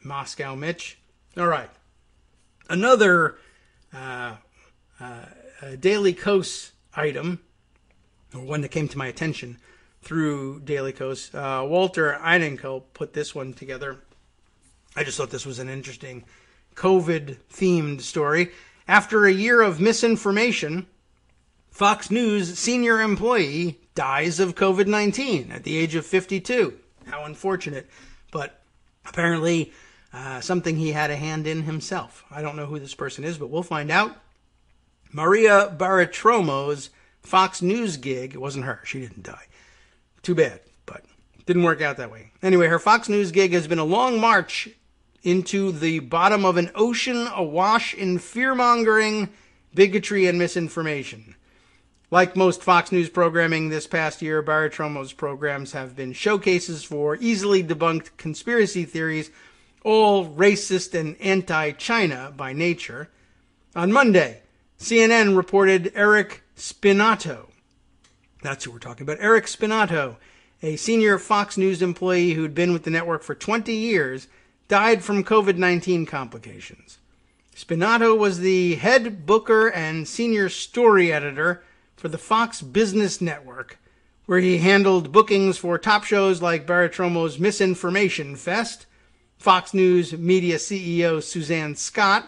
Moscow Mitch. All right. Another Daily Kos item, or one that came to my attention through Daily Kos. Walter Einenko put this one together. I just thought this was an interesting COVID-themed story. After a year of misinformation, Fox News senior employee dies of COVID-19 at the age of 52. How unfortunate, but apparently something he had a hand in himself. I don't know who this person is, but we'll find out. Maria Bartiromo's Fox News gig, it wasn't her, she didn't die. Too bad, but it didn't work out that way. Anyway, her Fox News gig has been a long march into the bottom of an ocean awash in fear-mongering, bigotry, and misinformation. Like most Fox News programming this past year, Bartiromo's programs have been showcases for easily debunked conspiracy theories, all racist and anti-China by nature. On Monday, CNN reported Eric Spinato. That's who we're talking about. Eric Spinato, a senior Fox News employee who'd been with the network for 20 years, died from COVID-19 complications. Spinato was the head booker and senior story editor for the Fox Business Network, where he handled bookings for top shows like Bartiromo's Misinformation Fest, Fox News Media CEO Suzanne Scott,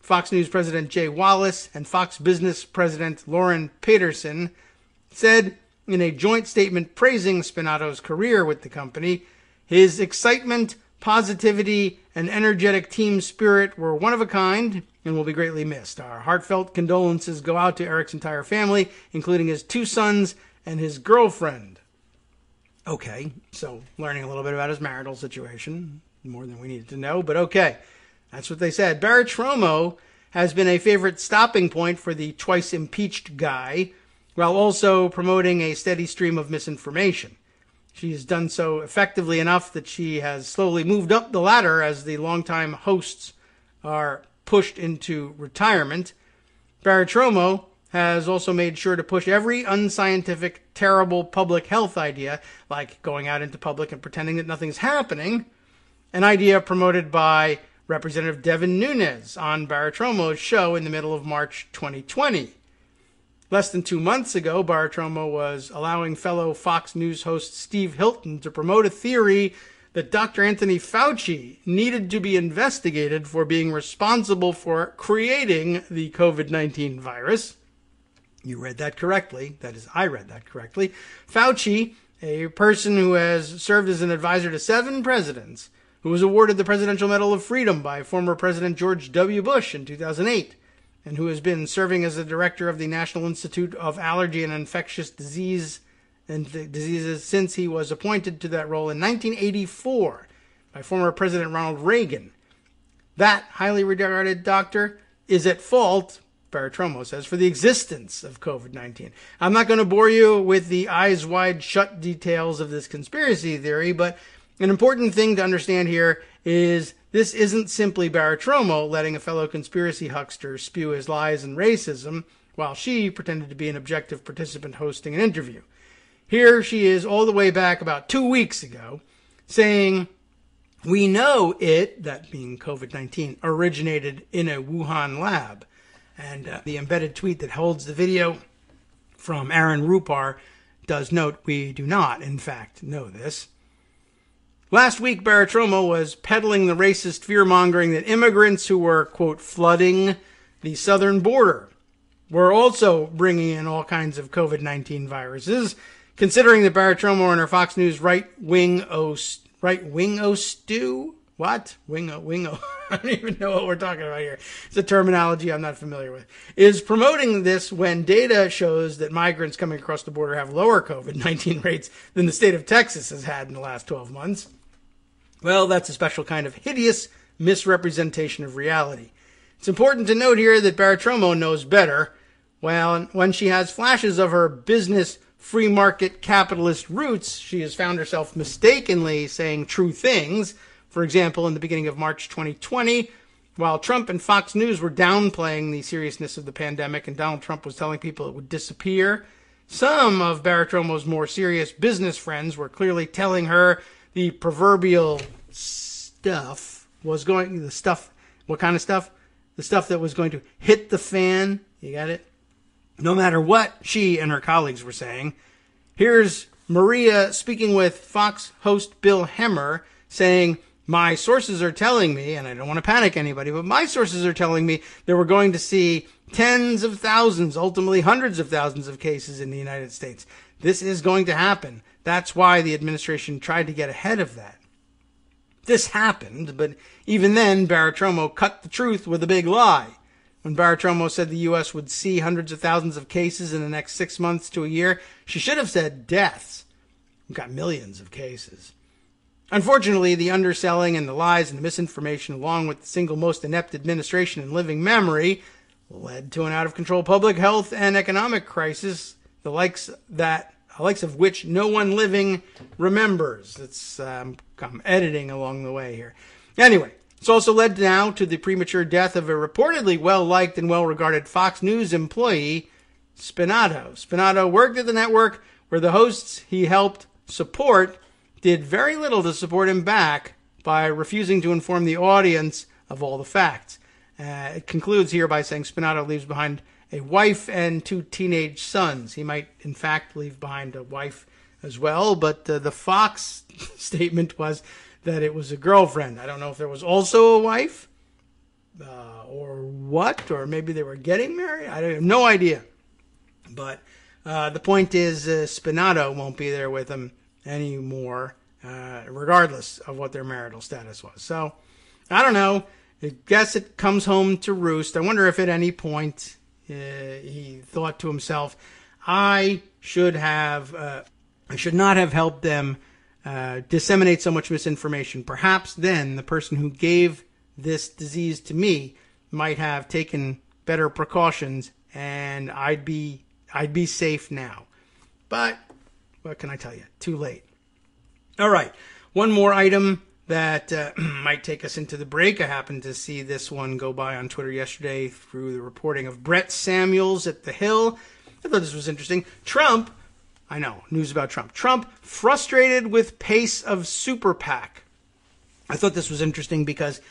Fox News President Jay Wallace, and Fox Business President Lauren Peterson, said in a joint statement praising Spinato's career with the company, his excitement, positivity, and energetic team spirit were one of a kind and will be greatly missed. Our heartfelt condolences go out to Eric's entire family, including his 2 sons and his girlfriend. Okay, so learning a little bit about his marital situation, more than we needed to know, but okay, that's what they said. Bartiromo has been a favorite stopping point for the twice-impeached guy, while also promoting a steady stream of misinformation. She has done so effectively enough that she has slowly moved up the ladder as the longtime hosts are pushed into retirement. Bartiromo has also made sure to push every unscientific, terrible public health idea, like going out into public and pretending that nothing's happening, an idea promoted by Representative Devin Nunes on Bartiromo's show in the middle of March 2020. Less than 2 months ago, Bartiromo was allowing fellow Fox News host Steve Hilton to promote a theory that Dr. Anthony Fauci needed to be investigated for being responsible for creating the COVID-19 virus. You read that correctly. That is, I read that correctly. Fauci, a person who has served as an advisor to 7 presidents, who was awarded the Presidential Medal of Freedom by former President George W. Bush in 2008, and who has been serving as the director of the National Institute of Allergy and Infectious Diseases since he was appointed to that role in 1984 by former President Ronald Reagan. That highly regarded doctor is at fault, Bartiromo says, for the existence of COVID-19. I'm not going to bore you with the eyes wide shut details of this conspiracy theory, but an important thing to understand here is this isn't simply Bartiromo letting a fellow conspiracy huckster spew his lies and racism, while she pretended to be an objective participant hosting an interview. Here she is all the way back about 2 weeks ago, saying, we know it, that being COVID-19, originated in a Wuhan lab. And the embedded tweet that holds the video from Aaron Rupar does note we do not, in fact, know this. Last week, Bartiromo was peddling the racist fear-mongering that immigrants who were, quote, flooding the southern border were also bringing in all kinds of COVID-19 viruses, considering that Bartiromo and her Fox News right-wing stew? What? Wingo. I don't even know what we're talking about here. It's a terminology I'm not familiar with. Is promoting this when data shows that migrants coming across the border have lower COVID-19 rates than the state of Texas has had in the last 12 months. Well, that's a special kind of hideous misrepresentation of reality. It's important to note here that Bartiromo knows better. Well, when she has flashes of her business free market capitalist roots, she has found herself mistakenly saying true things. For example, in the beginning of March 2020, while Trump and Fox News were downplaying the seriousness of the pandemic and Donald Trump was telling people it would disappear, some of Bartiromo's more serious business friends were clearly telling her the proverbial stuff was going, the stuff, what kind of stuff? The stuff that was going to hit the fan. You got it? No matter what she and her colleagues were saying. Here's Maria speaking with Fox host Bill Hemmer saying, My sources are telling me, and I don't want to panic anybody, but my sources are telling me that we're going to see tens of thousands, ultimately hundreds of thousands of cases in the United States. This is going to happen. That's why the administration tried to get ahead of that. This happened, but even then, Bartiromo cut the truth with a big lie. When Bartiromo said the U.S. would see hundreds of thousands of cases in the next 6 months to a year, she should have said deaths. We've got millions of cases. Unfortunately, the underselling and the lies and the misinformation, along with the single most inept administration in living memory, led to an out-of-control public health and economic crisis, the likes of which no one living remembers. I'm editing along the way here. Anyway, it's also led now to the premature death of a reportedly well-liked and well-regarded Fox News employee, Spinato. Spinato worked at the network where the hosts he helped support did very little to support him back by refusing to inform the audience of all the facts. It concludes here by saying Spinato leaves behind a wife and 2 teenage sons. He might, in fact, leave behind a wife as well, but the Fox statement was that it was a girlfriend. I don't know if there was also a wife or what, or maybe they were getting married. I have no idea. But the point is Spinato won't be there with him anymore, regardless of what their marital status was. So, I don't know. I guess it comes home to roost. I wonder if at any point he thought to himself, I should not have helped them disseminate so much misinformation. Perhaps then the person who gave this disease to me might have taken better precautions, and I'd be safe now. But what can I tell you? Too late. All right, one more item that might take us into the break. I happened to see this one go by on Twitter yesterday through the reporting of Brett Samuels at The Hill. I thought this was interesting. News about Trump. Trump frustrated with pace of super PAC. I thought this was interesting because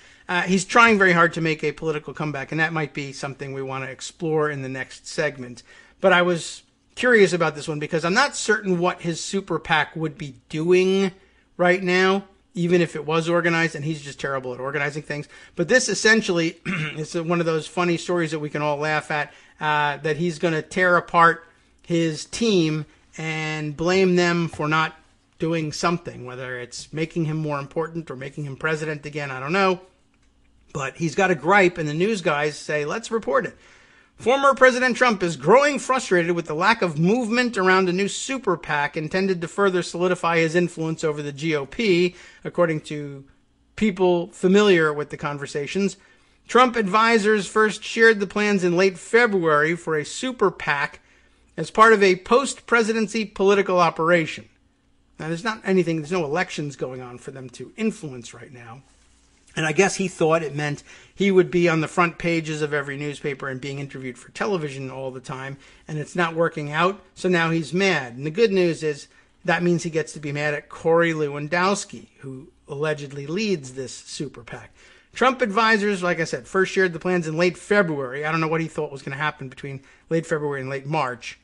he's trying very hard to make a political comeback, and that might be something we want to explore in the next segment. But I was curious about this one because I'm not certain what his super PAC would be doing right now, even if it was organized, and he's just terrible at organizing things. But this essentially is one of those funny stories that we can all laugh at, that he's going to tear apart his team and blame them for not doing something, whether it's making him more important or making him president again, I don't know. But he's got a gripe, and the news guys say, let's report it. Former President Trump is growing frustrated with the lack of movement around a new super PAC intended to further solidify his influence over the GOP, according to people familiar with the conversations. Trump advisors first shared the plans in late February for a super PAC as part of a post-presidency political operation. Now, there's no elections going on for them to influence right now. And I guess he thought it meant he would be on the front pages of every newspaper and being interviewed for television all the time, and it's not working out, so now he's mad. And the good news is that means he gets to be mad at Corey Lewandowski, who allegedly leads this super PAC. Trump advisors, like I said, first shared the plans in late February. I don't know what he thought was going to happen between late February and late March.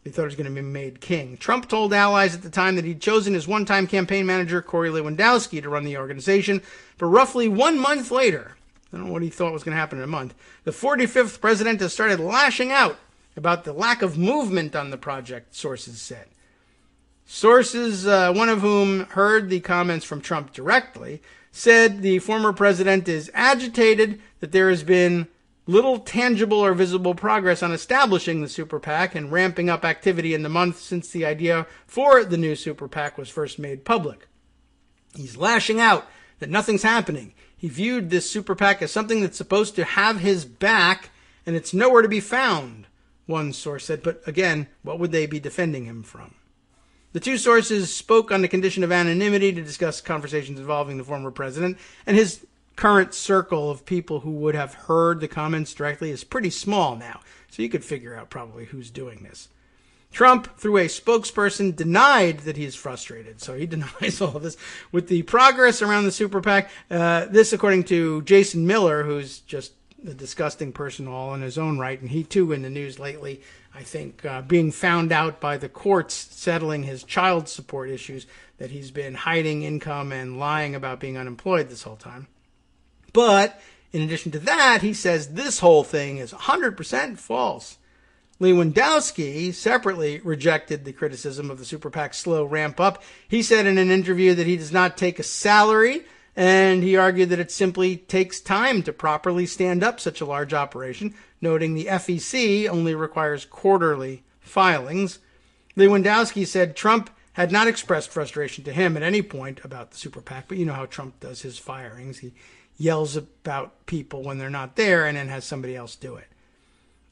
He thought he was going to be made king. Trump told allies at the time that he'd chosen his one-time campaign manager, Corey Lewandowski, to run the organization. But roughly 1 month later, I don't know what he thought was going to happen in a month, the 45th president has started lashing out about the lack of movement on the project, sources said. Sources, one of whom heard the comments from Trump directly, said the former president is agitated that there has been little tangible or visible progress on establishing the super PAC and ramping up activity in the month since the idea for the new super PAC was first made public. He's lashing out that nothing's happening. He viewed this super PAC as something that's supposed to have his back, and it's nowhere to be found, one source said. But again, what would they be defending him from? The two sources spoke on the condition of anonymity to discuss conversations involving the former president, and his current circle of people who would have heard the comments directly is pretty small now, so you could figure out probably who's doing this. Trump, through a spokesperson, denied that he is frustrated, so he denies all of this. With the progress around the super PAC, this according to Jason Miller, who's just a disgusting person all in his own right, and he too in the news lately, I think, being found out by the courts settling his child support issues, that he's been hiding income and lying about being unemployed this whole time. But in addition to that, he says this whole thing is 100% false. Lewandowski separately rejected the criticism of the super PAC's slow ramp up. He said in an interview that he does not take a salary, and he argued that it simply takes time to properly stand up such a large operation, noting the FEC only requires quarterly filings. Lewandowski said Trump had not expressed frustration to him at any point about the super PAC, but you know how Trump does his firings. He yells about people when they're not there and then has somebody else do it.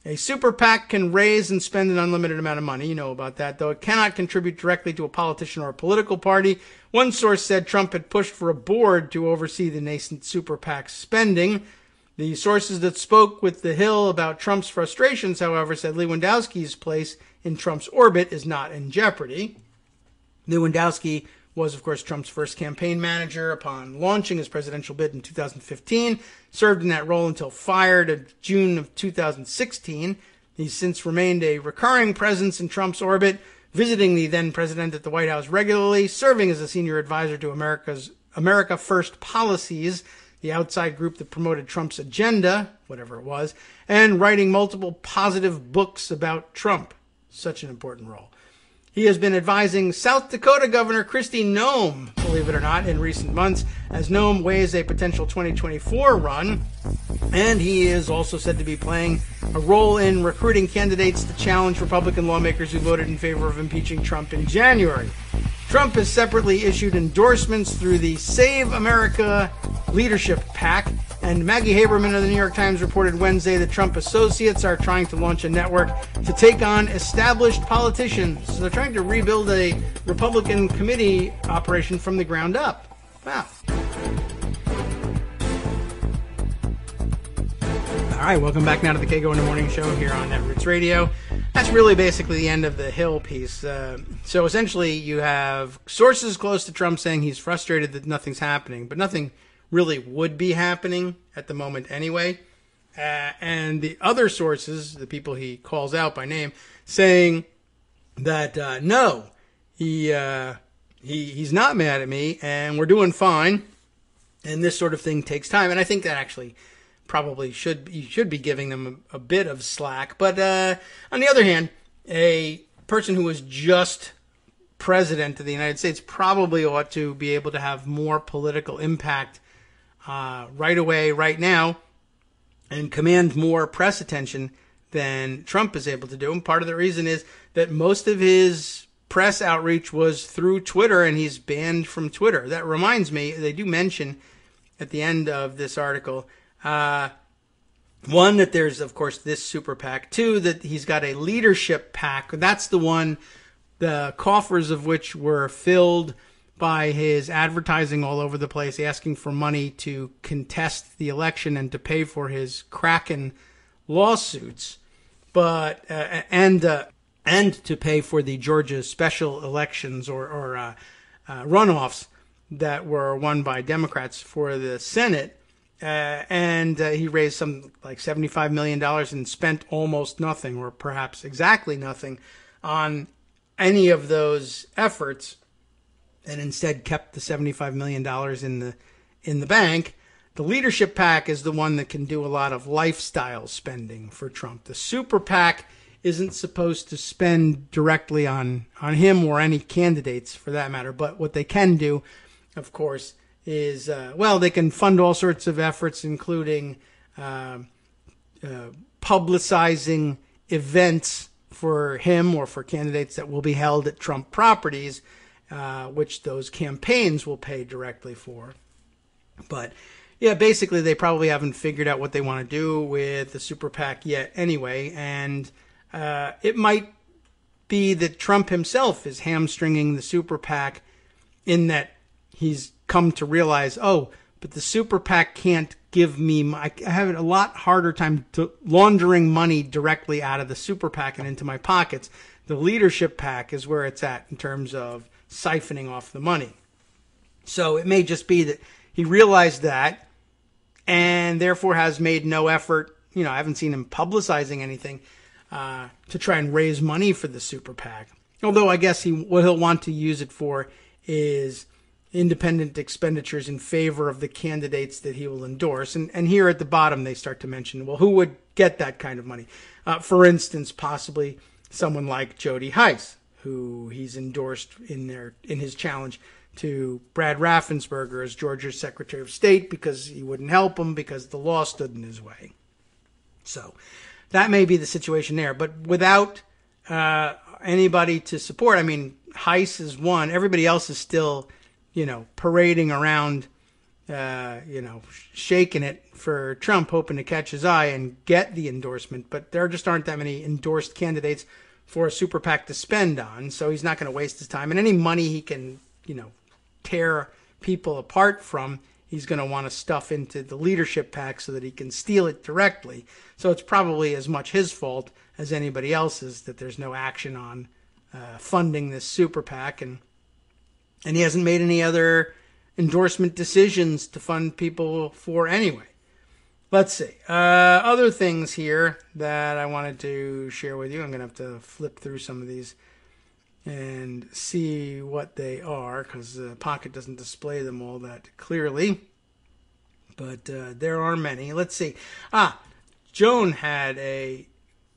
A super PAC can raise and spend an unlimited amount of money. You know about that, though it cannot contribute directly to a politician or a political party. One source said Trump had pushed for a board to oversee the nascent super PAC spending. The sources that spoke with The Hill about Trump's frustrations, however, said Lewandowski's place in Trump's orbit is not in jeopardy. Lewandowski was, of course, Trump's first campaign manager upon launching his presidential bid in 2015, served in that role until fired in June of 2016. He's since remained a recurring presence in Trump's orbit, visiting the then president at the White House regularly, serving as a senior advisor to America First policies, the outside group that promoted Trump's agenda, whatever it was, and writing multiple positive books about Trump. Such an important role. He has been advising South Dakota Governor Kristi Noem, believe it or not, in recent months, as Noem weighs a potential 2024 run. And he is also said to be playing a role in recruiting candidates to challenge Republican lawmakers who voted in favor of impeaching Trump in January. Trump has separately issued endorsements through the Save America Leadership PAC, and Maggie Haberman of the New York Times reported Wednesday that Trump associates are trying to launch a network to take on established politicians. So they're trying to rebuild a Republican committee operation from the ground up. Wow. All right, welcome back now to the Kagro in the Morning Show here on Netroots Radio. That's really basically the end of the Hill piece. So essentially you have sources close to Trump saying he's frustrated that nothing's happening, but nothing really would be happening at the moment anyway. And the other sources, the people he calls out by name, saying that no, he's not mad at me and we're doing fine. And this sort of thing takes time. And I think that actually probably you should be giving them a bit of slack. But on the other hand, a person who was just president of the United States probably ought to be able to have more political impact right away, right now, and command more press attention than Trump is able to do. And part of the reason is that most of his press outreach was through Twitter, and he's banned from Twitter. That reminds me, they do mention at the end of this article, one, that there's, of course, this super PAC. Two, that he's got a leadership PAC. That's the one, the coffers of which were filled by his advertising all over the place, asking for money to contest the election and to pay for his Kraken lawsuits, but and to pay for the Georgia special elections or runoffs that were won by Democrats for the Senate. And he raised some like $75 million and spent almost nothing, or perhaps exactly nothing, on any of those efforts, and instead kept the $75 million in the bank. The leadership PAC is the one that can do a lot of lifestyle spending for Trump. The super PAC isn't supposed to spend directly on him or any candidates for that matter. But what they can do, of course, is, they can fund all sorts of efforts, including publicizing events for him or for candidates that will be held at Trump properties, which those campaigns will pay directly for. But yeah, basically they probably haven't figured out what they want to do with the super PAC yet anyway. And it might be that Trump himself is hamstringing the super PAC in that he's come to realize, but the super PAC can't give me, I have a lot harder time laundering money directly out of the super PAC and into my pockets. The leadership PAC is where it's at in terms of siphoning off the money. So it may just be that he realized that, and therefore has made no effort. I haven't seen him publicizing anything to try and raise money for the super PAC. Although I guess what he'll want to use it for is independent expenditures in favor of the candidates that he will endorse. And here at the bottom, they start to mention, well, who would get that kind of money? For instance, possibly someone like Jody Heiss, who he's endorsed in his challenge to Brad Raffensperger as Georgia's Secretary of State because he wouldn't help him because the law stood in his way. So that may be the situation there. But without anybody to support, Heiss is one. Everybody else is still, parading around, shaking it for Trump, hoping to catch his eye and get the endorsement. But there just aren't that many endorsed candidates for a super PAC to spend on. So he's not going to waste his time. And any money he can, tear people apart from, he's going to want to stuff into the leadership PAC so that he can steal it directly. So it's probably as much his fault as anybody else's that there's no action on funding this super PAC. And he hasn't made any other endorsement decisions to fund people for anyway. Let's see. Other things here that I wanted to share with you. I'm going to have to flip through some of these and see what they are because the Pocket doesn't display them all that clearly. But there are many. Let's see. Joan had a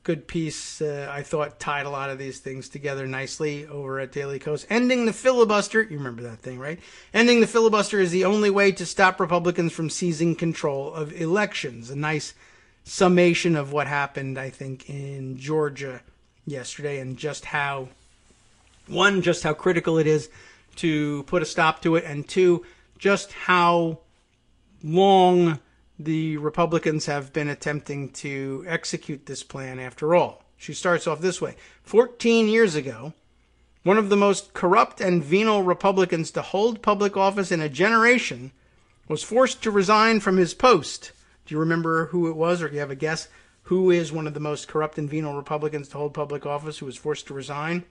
good piece, I thought, tied a lot of these things together nicely over at Daily Kos. Ending the filibuster. You remember that thing, right? Ending the filibuster is the only way to stop Republicans from seizing control of elections. A nice summation of what happened, I think, in Georgia yesterday and just how critical it is to put a stop to it, and two, just how long the Republicans have been attempting to execute this plan after all. She starts off this way. 14 years ago, one of the most corrupt and venal Republicans to hold public office in a generation was forced to resign from his post. Do you remember who it was, or do you have a guess? Who is one of the most corrupt and venal Republicans to hold public office who was forced to resign?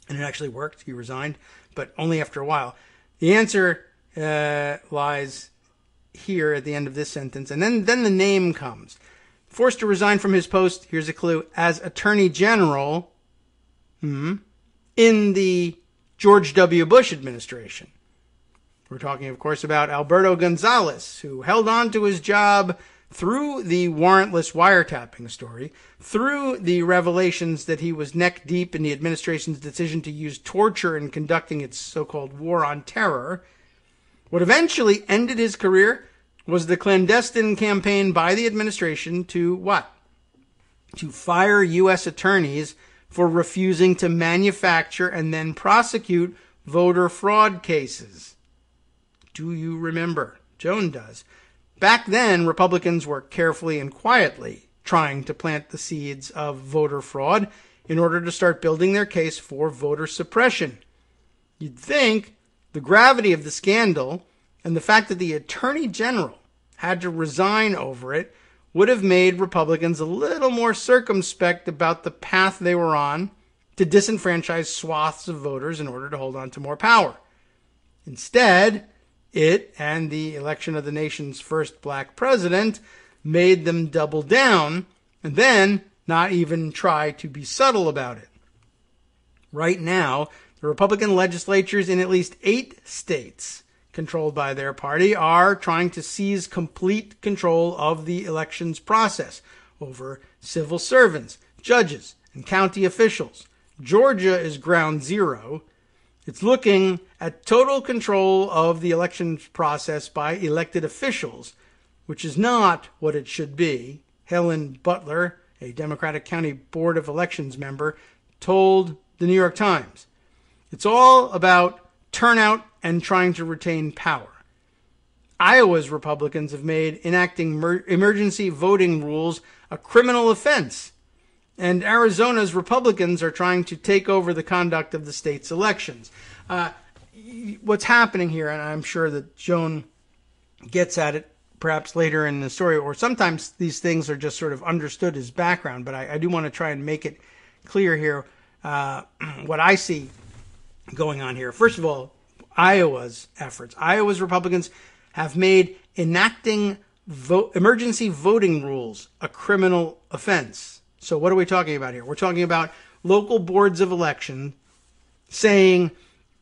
And it actually worked. He resigned, but only after a while. The answer lies here at the end of this sentence. And then the name comes. Forced to resign from his post, here's a clue, as Attorney General in the George W. Bush administration. We're talking, of course, about Alberto Gonzales, who held on to his job through the warrantless wiretapping story, through the revelations that he was neck deep in the administration's decision to use torture in conducting its so-called war on terror. What eventually ended his career was the clandestine campaign by the administration to what? To fire U.S. attorneys for refusing to manufacture and then prosecute voter fraud cases. Do you remember? Joan does. Back then, Republicans were carefully and quietly trying to plant the seeds of voter fraud in order to start building their case for voter suppression. You'd think the gravity of the scandal and the fact that the Attorney General had to resign over it would have made Republicans a little more circumspect about the path they were on to disenfranchise swaths of voters in order to hold on to more power. Instead, it and the election of the nation's first black president made them double down and then not even try to be subtle about it. Right now, the Republican legislatures in at least 8 states controlled by their party are trying to seize complete control of the elections process over civil servants, judges, and county officials. Georgia is ground zero. It's looking at total control of the elections process by elected officials, which is not what it should be. Helen Butler, a Democratic County Board of Elections member, told the New York Times, "It's all about turnout and trying to retain power." Iowa's Republicans have made enacting emergency voting rules a criminal offense. And Arizona's Republicans are trying to take over the conduct of the state's elections. What's happening here, and I'm sure that Joan gets at it perhaps later in the story, or sometimes these things are just sort of understood as background, but I do want to try and make it clear here what I see going on here. First of all, Iowa's efforts. Iowa's Republicans have made enacting emergency voting rules a criminal offense. So what are we talking about here? We're talking about local boards of election saying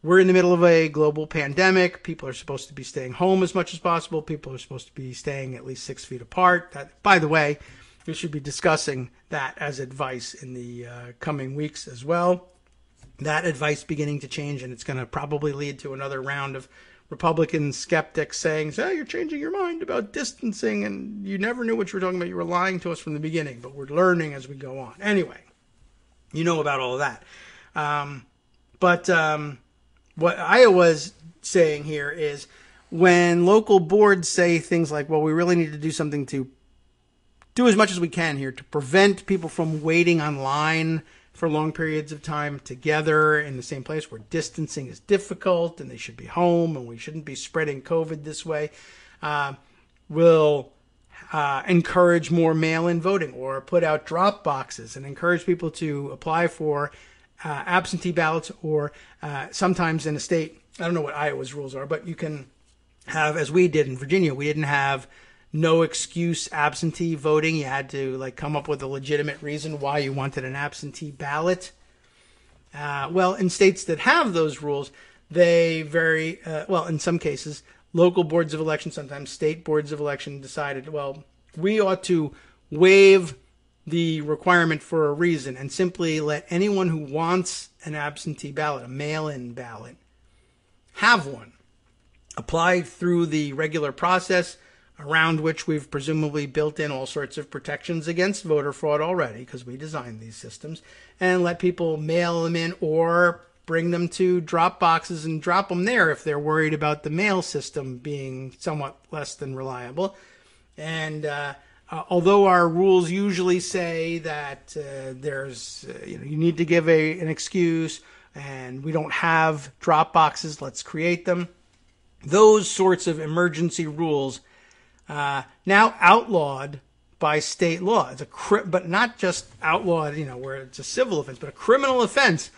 we're in the middle of a global pandemic. People are supposed to be staying home as much as possible. People are supposed to be staying at least 6 feet apart. That, by the way, we should be discussing that as advice in the coming weeks as well. That advice beginning to change, and it's going to probably lead to another round of Republican skeptics saying, you're changing your mind about distancing, and you never knew what you were talking about. You were lying to us from the beginning, but we're learning as we go on. Anyway, you know about all of that. But what Iowa's saying here is when local boards say things like, well, we really need to do something to do as much as we can here to prevent people from waiting online for long periods of time together in the same place where distancing is difficult and they should be home and we shouldn't be spreading COVID this way, will encourage more mail-in voting or put out drop boxes and encourage people to apply for absentee ballots or sometimes in a state, I don't know what Iowa's rules are, but you can have, as we did in Virginia, we didn't have no excuse absentee voting. You had to come up with a legitimate reason why you wanted an absentee ballot. Well, in states that have those rules, they vary. In some cases, local boards of election, sometimes state boards of election decided, well, we ought to waive the requirement for a reason and simply let anyone who wants an absentee ballot, a mail-in ballot, have one. Apply through the regular process, around which we've presumably built in all sorts of protections against voter fraud already, because we designed these systems, and let people mail them in or bring them to drop boxes and drop them there if they're worried about the mail system being somewhat less than reliable. And although our rules usually say that you need to give an excuse and we don't have drop boxes, let's create them. Those sorts of emergency rules now outlawed by state law. It's but not just outlawed, where it's a civil offense, but a criminal offense.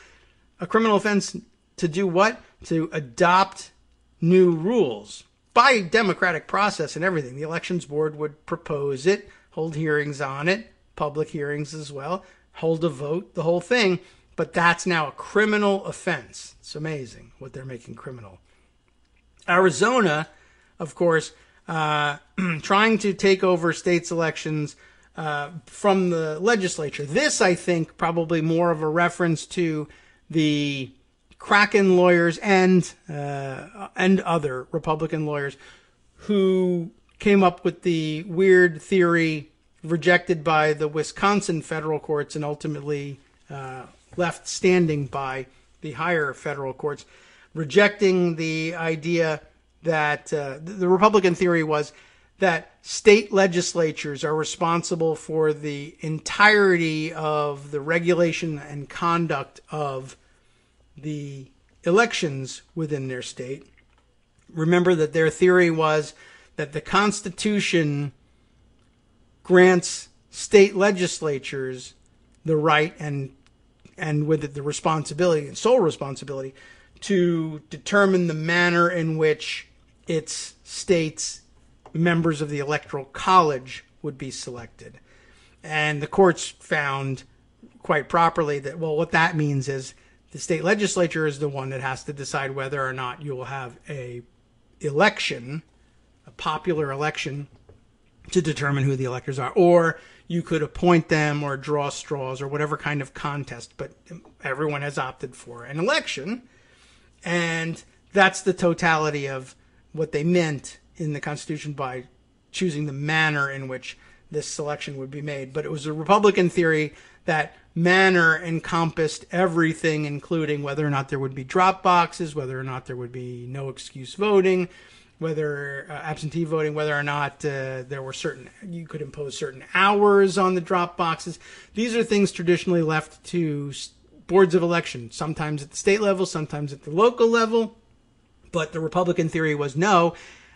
A criminal offense to do what? To adopt new rules by democratic process and everything. The elections board would propose it, hold hearings on it, public hearings as well, hold a vote, the whole thing. But that's now a criminal offense. It's amazing what they're making criminal. Arizona, of course, trying to take over states' elections from the legislature. This, I think, probably more of a reference to the Kraken lawyers and other Republican lawyers who came up with the weird theory rejected by the Wisconsin federal courts and ultimately left standing by the higher federal courts, rejecting the idea that the Republican theory was that state legislatures are responsible for the entirety of the regulation and conduct of the elections within their state. Remember that their theory was that the Constitution grants state legislatures the right and with it the responsibility and sole responsibility to determine the manner in which its states' members of the Electoral College would be selected. And the courts found quite properly that, well, what that means is the state legislature is the one that has to decide whether or not you will have a election, a popular election, to determine who the electors are. Or you could appoint them or draw straws or whatever kind of contest, but everyone has opted for an election. And that's the totality of what they meant in the Constitution by choosing the manner in which this selection would be made. But it was a Republican theory that manner encompassed everything, including whether or not there would be drop boxes, whether or not there would be no excuse voting, whether absentee voting, whether or not there were you could impose certain hours on the drop boxes. These are things traditionally left to boards of election, sometimes at the state level, sometimes at the local level. But the Republican theory was no,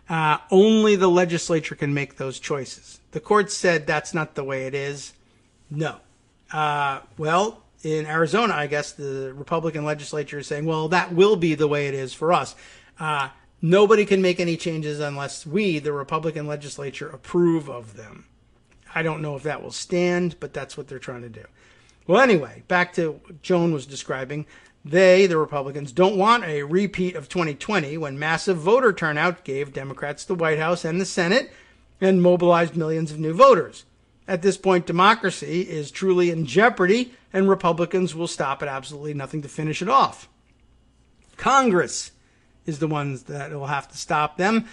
only the legislature can make those choices. The courts said that's not the way it is. No. Well, in Arizona, I guess the Republican legislature is saying, well, that will be the way it is for us. nobody can make any changes unless we, the Republican legislature, approve of them. I don't know if that will stand, but that's what they're trying to do. Well, anyway, back to what Joan was describing. They, the Republicans, don't want a repeat of 2020 when massive voter turnout gave Democrats the White House and the Senate and mobilized millions of new voters. At this point, democracy is truly in jeopardy, and Republicans will stop at absolutely nothing to finish it off. Congress is the ones that will have to stop them.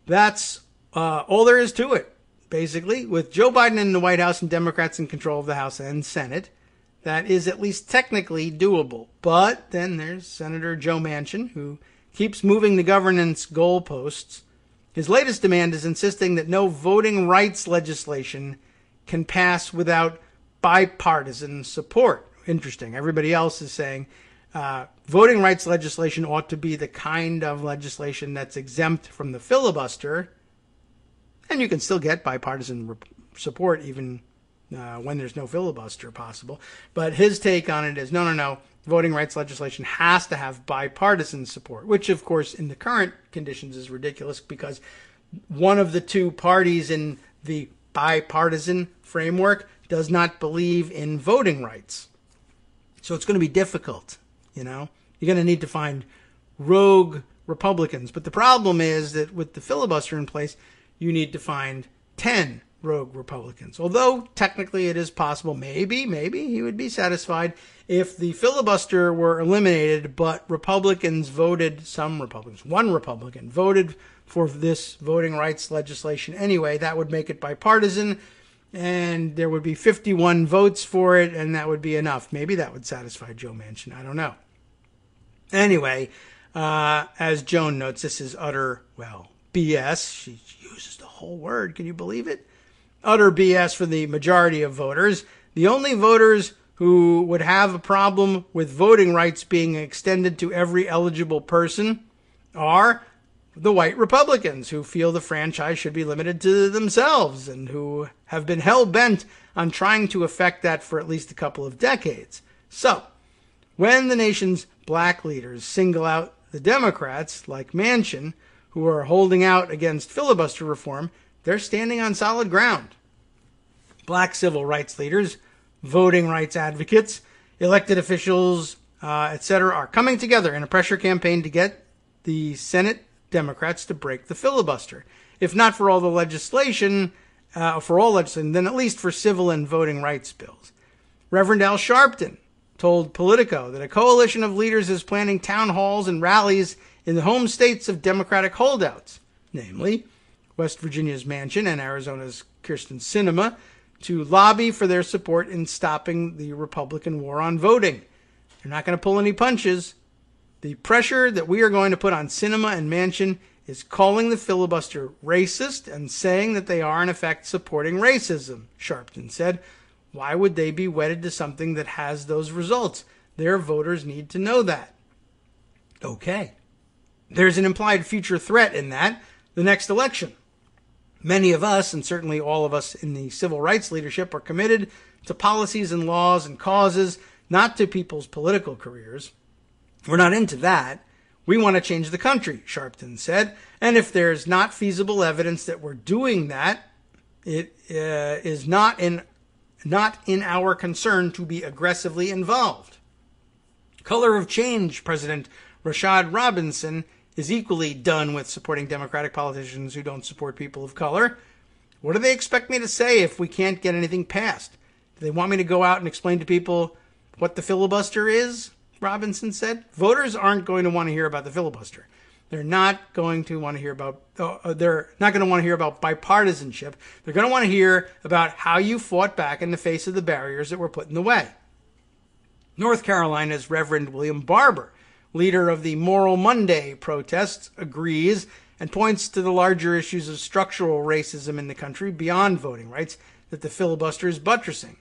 That's all there is to it, basically. With Joe Biden in the White House and Democrats in control of the House and Senate, that is at least technically doable. But then there's Senator Joe Manchin, who keeps moving the governance goalposts. His latest demand is insisting that no voting rights legislation can pass without bipartisan support. Interesting. Everybody else is saying voting rights legislation ought to be the kind of legislation that's exempt from the filibuster, and you can still get bipartisan support even when there's no filibuster possible. But his take on it is, no. Voting rights legislation has to have bipartisan support, which, of course, in the current conditions is ridiculous because one of the two parties in the bipartisan framework does not believe in voting rights. So it's going to be difficult, you know. You're going to need to find rogue Republicans. But the problem is that with the filibuster in place, you need to find 10 rogue Republicans. Although technically it is possible, maybe he would be satisfied if the filibuster were eliminated, but one Republican voted for this voting rights legislation anyway. That would make it bipartisan, and there would be 51 votes for it, and that would be enough. Maybe that would satisfy Joe Manchin. I don't know. Anyway, as Joan notes, this is utter, BS. She uses the whole word. Can you believe it? Utter BS for the majority of voters. The only voters who would have a problem with voting rights being extended to every eligible person are the white Republicans, who feel the franchise should be limited to themselves and who have been hell-bent on trying to effect that for at least a couple of decades. So, when the nation's black leaders single out the Democrats, like Manchin, who are holding out against filibuster reform, they're standing on solid ground. Black civil rights leaders, voting rights advocates, elected officials, etc., are coming together in a pressure campaign to get the Senate Democrats to break the filibuster. If not for all legislation, then at least for civil and voting rights bills. Reverend Al Sharpton told Politico that a coalition of leaders is planning town halls and rallies in the home states of Democratic holdouts, namely West Virginia's Manchin and Arizona's Kyrsten Sinema, to lobby for their support in stopping the Republican war on voting. They're not going to pull any punches. The pressure that we are going to put on Sinema and Manchin is calling the filibuster racist and saying that they are, in effect, supporting racism, Sharpton said. Why would they be wedded to something that has those results? Their voters need to know that. Okay. There's an implied future threat in that, the next election. Many of us, and certainly all of us in the civil rights leadership, are committed to policies and laws and causes, not to people's political careers. We're not into that. We want to change the country, Sharpton said. And if there's not feasible evidence that we're doing that, it is not in our concern to be aggressively involved. Color of Change President Rashad Robinson is equally done with supporting Democratic politicians who don't support people of color. What do they expect me to say if we can't get anything passed? Do they want me to go out and explain to people what the filibuster is? Robinson said. Voters aren't going to want to hear about the filibuster. They're not going to want to hear about bipartisanship. They're going to want to hear about how you fought back in the face of the barriers that were put in the way. North Carolina's Reverend William Barber, leader of the Moral Monday protests, agrees and points to the larger issues of structural racism in the country beyond voting rights that the filibuster is buttressing.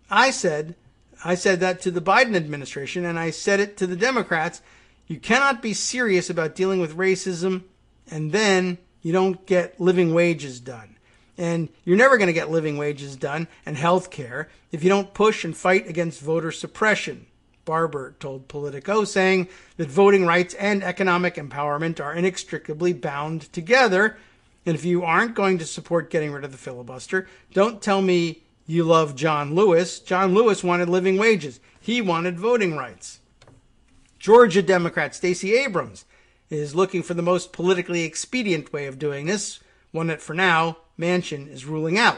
I said that to the Biden administration, and I said it to the Democrats. You cannot be serious about dealing with racism and then you don't get living wages done. And you're never going to get living wages done and health care if you don't push and fight against voter suppression. Barber told Politico, saying that voting rights and economic empowerment are inextricably bound together. And if you aren't going to support getting rid of the filibuster, don't tell me you love John Lewis. John Lewis wanted living wages. He wanted voting rights. Georgia Democrat Stacey Abrams is looking for the most politically expedient way of doing this, one that for now Manchin is ruling out.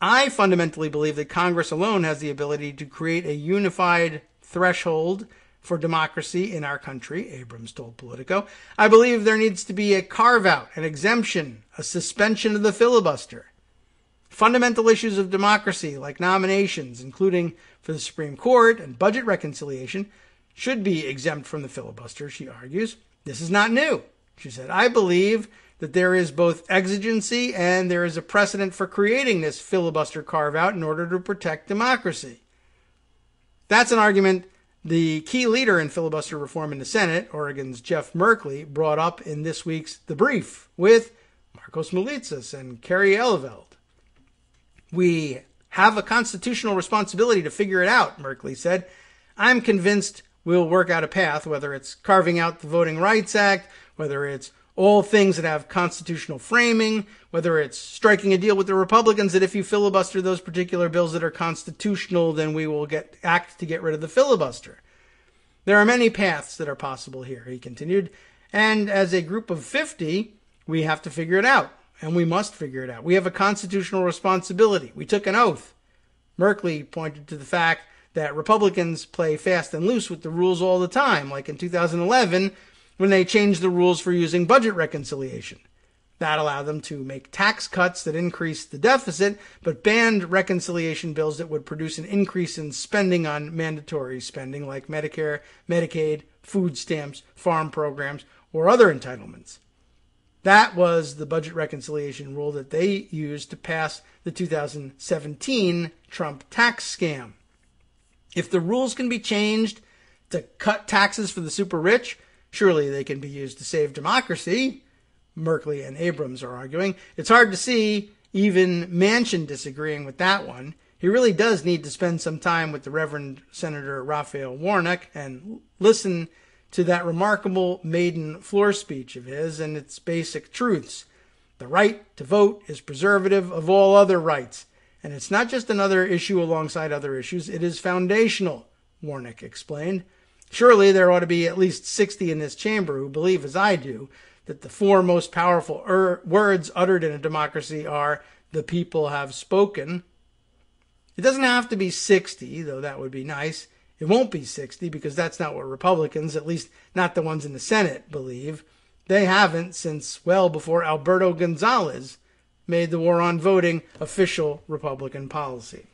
I fundamentally believe that Congress alone has the ability to create a unified threshold for democracy in our country, Abrams told Politico. I believe there needs to be a carve-out, an exemption, a suspension of the filibuster. Fundamental issues of democracy, like nominations, including for the Supreme Court and budget reconciliation, should be exempt from the filibuster, she argues. This is not new, she said. I believe that there is both exigency and there is a precedent for creating this filibuster carve-out in order to protect democracy. That's an argument the key leader in filibuster reform in the Senate, Oregon's Jeff Merkley, brought up in this week's The Brief with Marcos Moulitsas and Kerry Eleveld. We have a constitutional responsibility to figure it out, Merkley said. I'm convinced we'll work out a path, whether it's carving out the Voting Rights Act, whether it's all things that have constitutional framing, whether it's striking a deal with the Republicans that if you filibuster those particular bills that are constitutional, then we will act to get rid of the filibuster. There are many paths that are possible here, he continued, and as a group of 50, we have to figure it out, and we must figure it out. We have a constitutional responsibility. We took an oath. Merkley pointed to the fact that Republicans play fast and loose with the rules all the time, like in 2011, when they changed the rules for using budget reconciliation. That allowed them to make tax cuts that increased the deficit, but banned reconciliation bills that would produce an increase in spending on mandatory spending like Medicare, Medicaid, food stamps, farm programs, or other entitlements. That was the budget reconciliation rule that they used to pass the 2017 Trump tax scam. If the rules can be changed to cut taxes for the super rich, surely they can be used to save democracy, Merkley and Abrams are arguing. It's hard to see even Manchin disagreeing with that one. He really does need to spend some time with the Reverend Senator Raphael Warnock and listen to that remarkable maiden floor speech of his and its basic truths. The right to vote is preservative of all other rights, and it's not just another issue alongside other issues, it is foundational, Warnock explained. Surely there ought to be at least 60 in this chamber who believe, as I do, that the four most powerful words uttered in a democracy are, the people have spoken. It doesn't have to be 60, though that would be nice. It won't be 60 because that's not what Republicans, at least not the ones in the Senate, believe. They haven't since well before Alberto Gonzalez made the war on voting official Republican policy.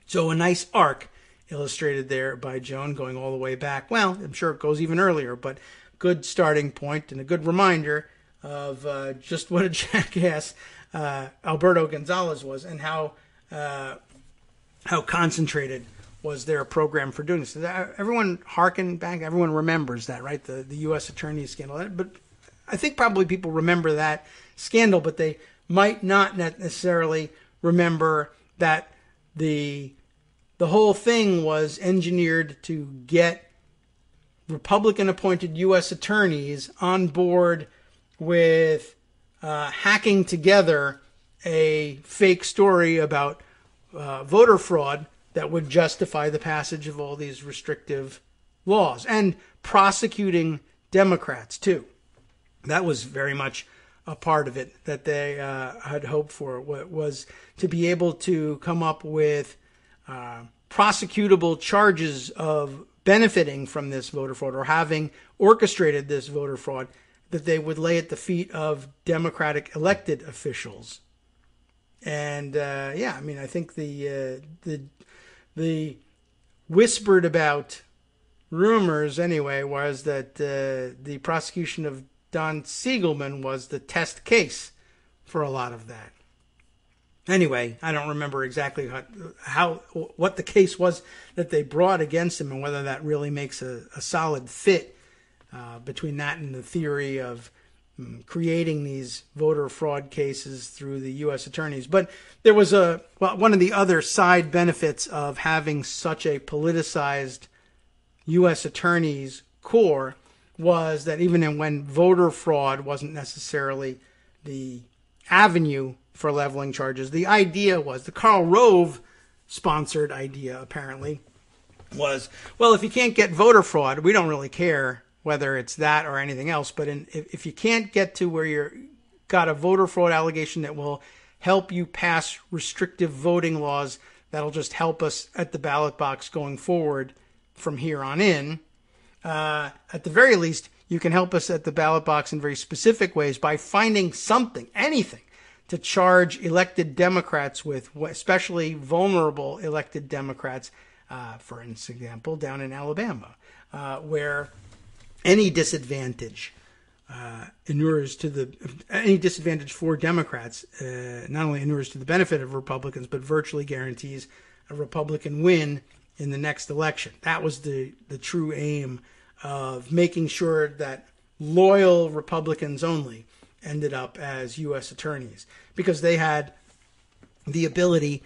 So a nice arc illustrated there by Joan going all the way back. Well, I'm sure it goes even earlier, but good starting point and a good reminder of just what a jackass Alberto Gonzalez was and how concentrated was their program for doing this. Everyone harken back, everyone remembers that, right? The U.S. Attorney scandal. But I think probably people remember that scandal, but they might not necessarily remember that the whole thing was engineered to get Republican-appointed U.S. attorneys on board with hacking together a fake story about voter fraud that would justify the passage of all these restrictive laws, and prosecuting Democrats, too. That was very much a part of it that they had hoped for, was to be able to come up with prosecutable charges of benefiting from this voter fraud or having orchestrated this voter fraud that they would lay at the feet of Democratic elected officials. And I think the whispered about rumors anyway was that the prosecution of Don Siegelman was the test case for a lot of that. Anyway, I don't remember exactly what the case was that they brought against him and whether that really makes a solid fit between that and the theory of creating these voter fraud cases through the U.S. attorneys. But there was one of the other side benefits of having such a politicized U.S. Attorney's Corps was that even when voter fraud wasn't necessarily the avenue for leveling charges, the idea was, the Karl Rove sponsored idea apparently was, well, if you can't get voter fraud, we don't really care whether it's that or anything else, but if you can't get to where you're got a voter fraud allegation that will help you pass restrictive voting laws that'll just help us at the ballot box going forward from here on in, at the very least, you can help us at the ballot box in very specific ways by finding something, anything, to charge elected Democrats with, especially vulnerable elected Democrats, for example, down in Alabama, where any disadvantage any disadvantage for Democrats not only inures to the benefit of Republicans, but virtually guarantees a Republican win in the next election. That was the true aim of making sure that loyal Republicans only ended up as U.S. attorneys, because they had the ability,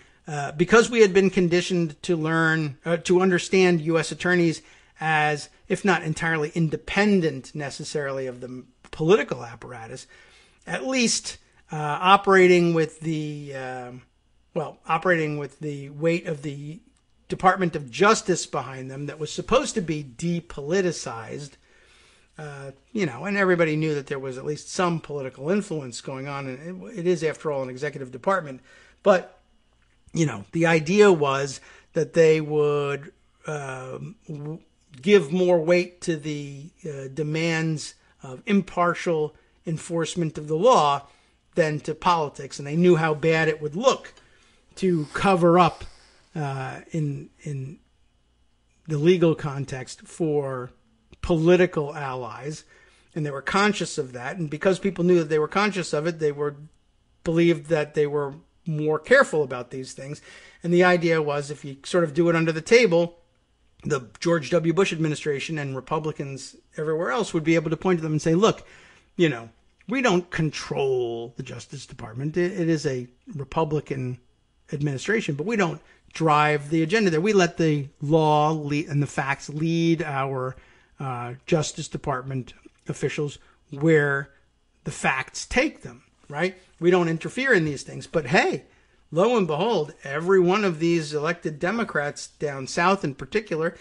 because we had been conditioned to to understand U.S. attorneys as, if not entirely independent necessarily of the political apparatus, at least operating with the weight of the Department of Justice behind them that was supposed to be depoliticized, and everybody knew that there was at least some political influence going on, and it is, after all, an executive department. But, the idea was that they would give more weight to the demands of impartial enforcement of the law than to politics, and they knew how bad it would look to cover up in the legal context for political allies, and they were conscious of that. And because people knew that they were conscious of it, they believed that they were more careful about these things. And the idea was, if you sort of do it under the table, the George W. Bush administration and Republicans everywhere else would be able to point to them and say, look, we don't control the Justice Department. It is a Republican administration, but we don't drive the agenda there. We let the law and the facts lead our Justice Department officials where the facts take them, right? We don't interfere in these things. But hey, lo and behold, every one of these elected Democrats down south in particular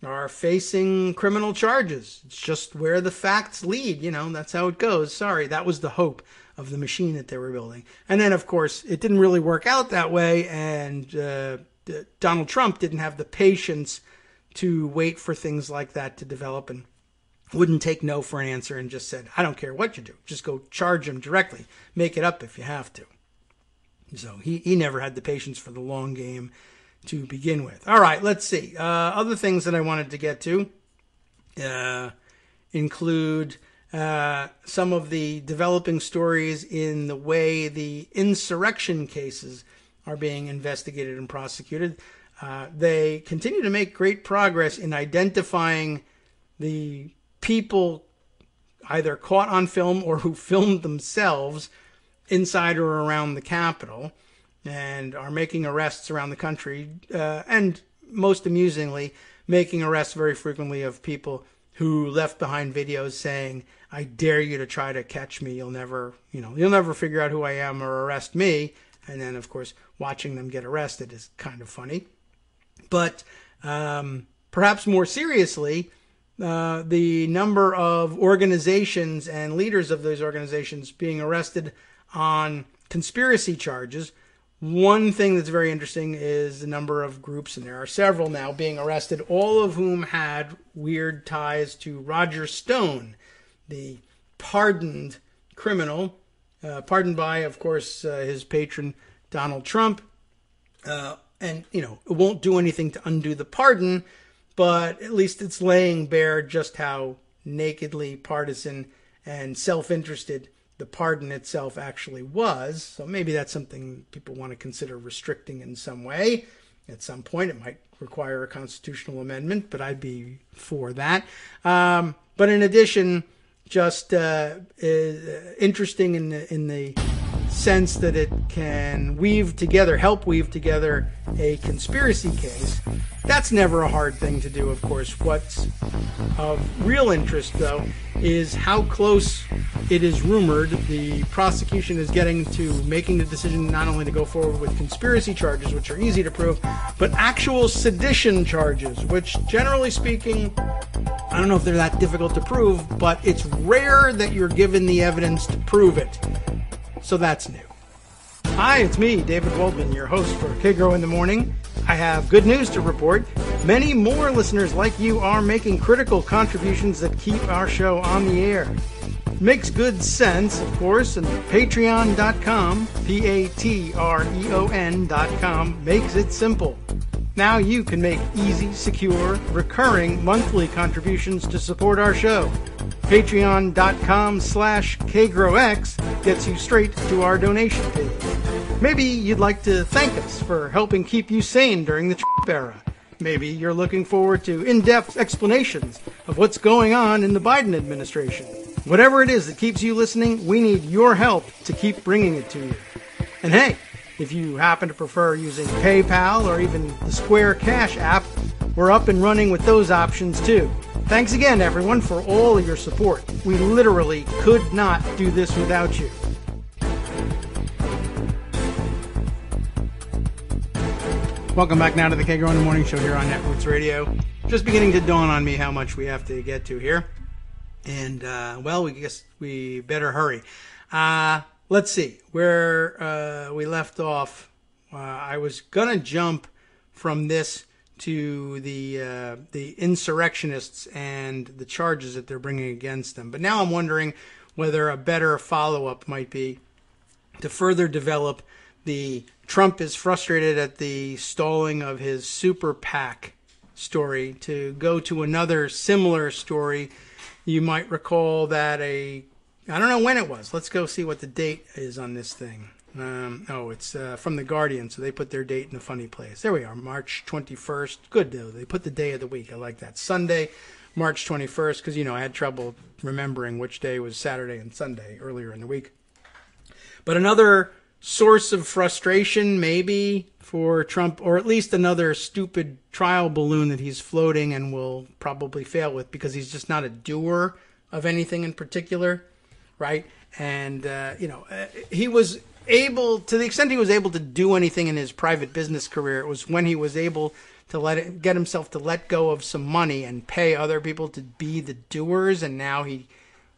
are facing criminal charges. It's just where the facts lead. That's how it goes. Sorry, that was the hope of the machine that they were building. And then, of course, it didn't really work out that way, and Donald Trump didn't have the patience to wait for things like that to develop, and wouldn't take no for an answer, and just said, I don't care what you do. Just go charge him directly. Make it up if you have to. So he never had the patience for the long game to begin with. All right, let's see. Other things that I wanted to get to include some of the developing stories in the way the insurrection cases are being investigated and prosecuted. They continue to make great progress in identifying the people either caught on film or who filmed themselves inside or around the Capitol, and are making arrests around the country, and most amusingly, making arrests very frequently of people who left behind videos saying, I dare you to try to catch me. You'll never figure out who I am or arrest me. And then, of course, watching them get arrested is kind of funny. But perhaps more seriously, the number of organizations and leaders of those organizations being arrested on conspiracy charges. One thing that's very interesting is the number of groups, and there are several now, being arrested, all of whom had weird ties to Roger Stone, the pardoned criminal, pardoned by, of course, his patron, Donald Trump. And, it won't do anything to undo the pardon, but at least it's laying bare just how nakedly partisan and self-interested the pardon itself actually was. So maybe that's something people want to consider restricting in some way. At some point, it might require a constitutional amendment, but I'd be for that. But in addition, just interesting in the sense that it can help weave together a conspiracy case. That's never a hard thing to do, of course. What's of real interest, though, is how close it is rumored the prosecution is getting to making the decision not only to go forward with conspiracy charges, which are easy to prove, but actual sedition charges, which, generally speaking, I don't know if they're that difficult to prove, but it's rare that you're given the evidence to prove it. So that's new. Hi, it's me, David Waldman, your host for Kagro in the Morning. I have good news to report. Many more listeners like you are making critical contributions that keep our show on the air. Makes good sense, of course, and patreon.com, Patreon.com, makes it simple. Now you can make easy, secure, recurring monthly contributions to support our show. Patreon.com/KagroX gets you straight to our donation page. Maybe you'd like to thank us for helping keep you sane during the Trump era. Maybe you're looking forward to in-depth explanations of what's going on in the Biden administration. Whatever it is that keeps you listening, we need your help to keep bringing it to you. And hey, if you happen to prefer using PayPal or even the Square Cash app, we're up and running with those options too. Thanks again, everyone, for all of your support. We literally could not do this without you. Welcome back now to the Kagro in the Morning Show here on Networks Radio. Just beginning to dawn on me how much we have to get to here. And, we guess we better hurry. Let's see where we left off. I was going to jump from this to the insurrectionists and the charges that they're bringing against them. But now I'm wondering whether a better follow-up might be to further develop the Trump is frustrated at the stalling of his super PAC story, to go to another similar story. You might recall that I don't know when it was. Let's go see what the date is on this thing. It's from The Guardian, so they put their date in a funny place. There we are, March 21st. Good, though. They put the day of the week. I like that. Sunday, March 21st, because, I had trouble remembering which day was Saturday and Sunday earlier in the week. But another source of frustration, maybe, for Trump, or at least another stupid trial balloon that he's floating and will probably fail with because he's just not a doer of anything in particular, right? And, he was able, to the extent he was able to do anything in his private business career, it was when he was able to get himself to let go of some money and pay other people to be the doers, and now he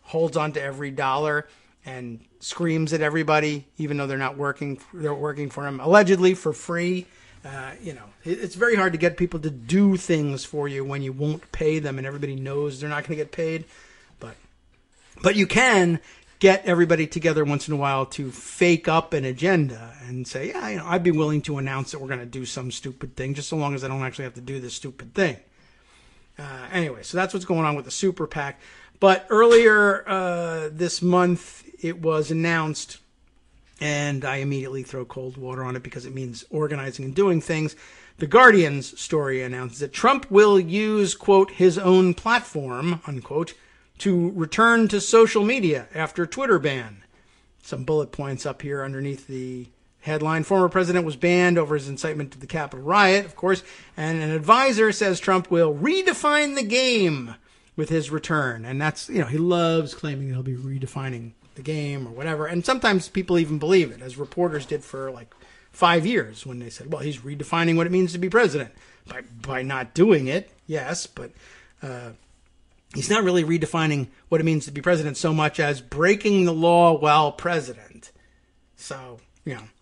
holds on to every dollar and screams at everybody, even though they're working for him, allegedly for free. It's very hard to get people to do things for you when you won't pay them and everybody knows they're not going to get paid. But you can get everybody together once in a while to fake up an agenda and say, I'd be willing to announce that we're going to do some stupid thing, just so long as I don't actually have to do this stupid thing. Anyway, so that's what's going on with the super PAC. But earlier this month, it was announced, and I immediately throw cold water on it because it means organizing and doing things. The Guardian's story announces that Trump will use, quote, his own platform, unquote, to return to social media after Twitter ban. Some bullet points up here underneath the headline. Former president was banned over his incitement to the Capitol riot, of course, and an advisor says Trump will redefine the game with his return. And that's, he loves claiming he'll be redefining the game or whatever. And sometimes people even believe it, as reporters did for like 5 years when they said, well, he's redefining what it means to be president by not doing it. Yes, but he's not really redefining what it means to be president so much as breaking the law while president. So,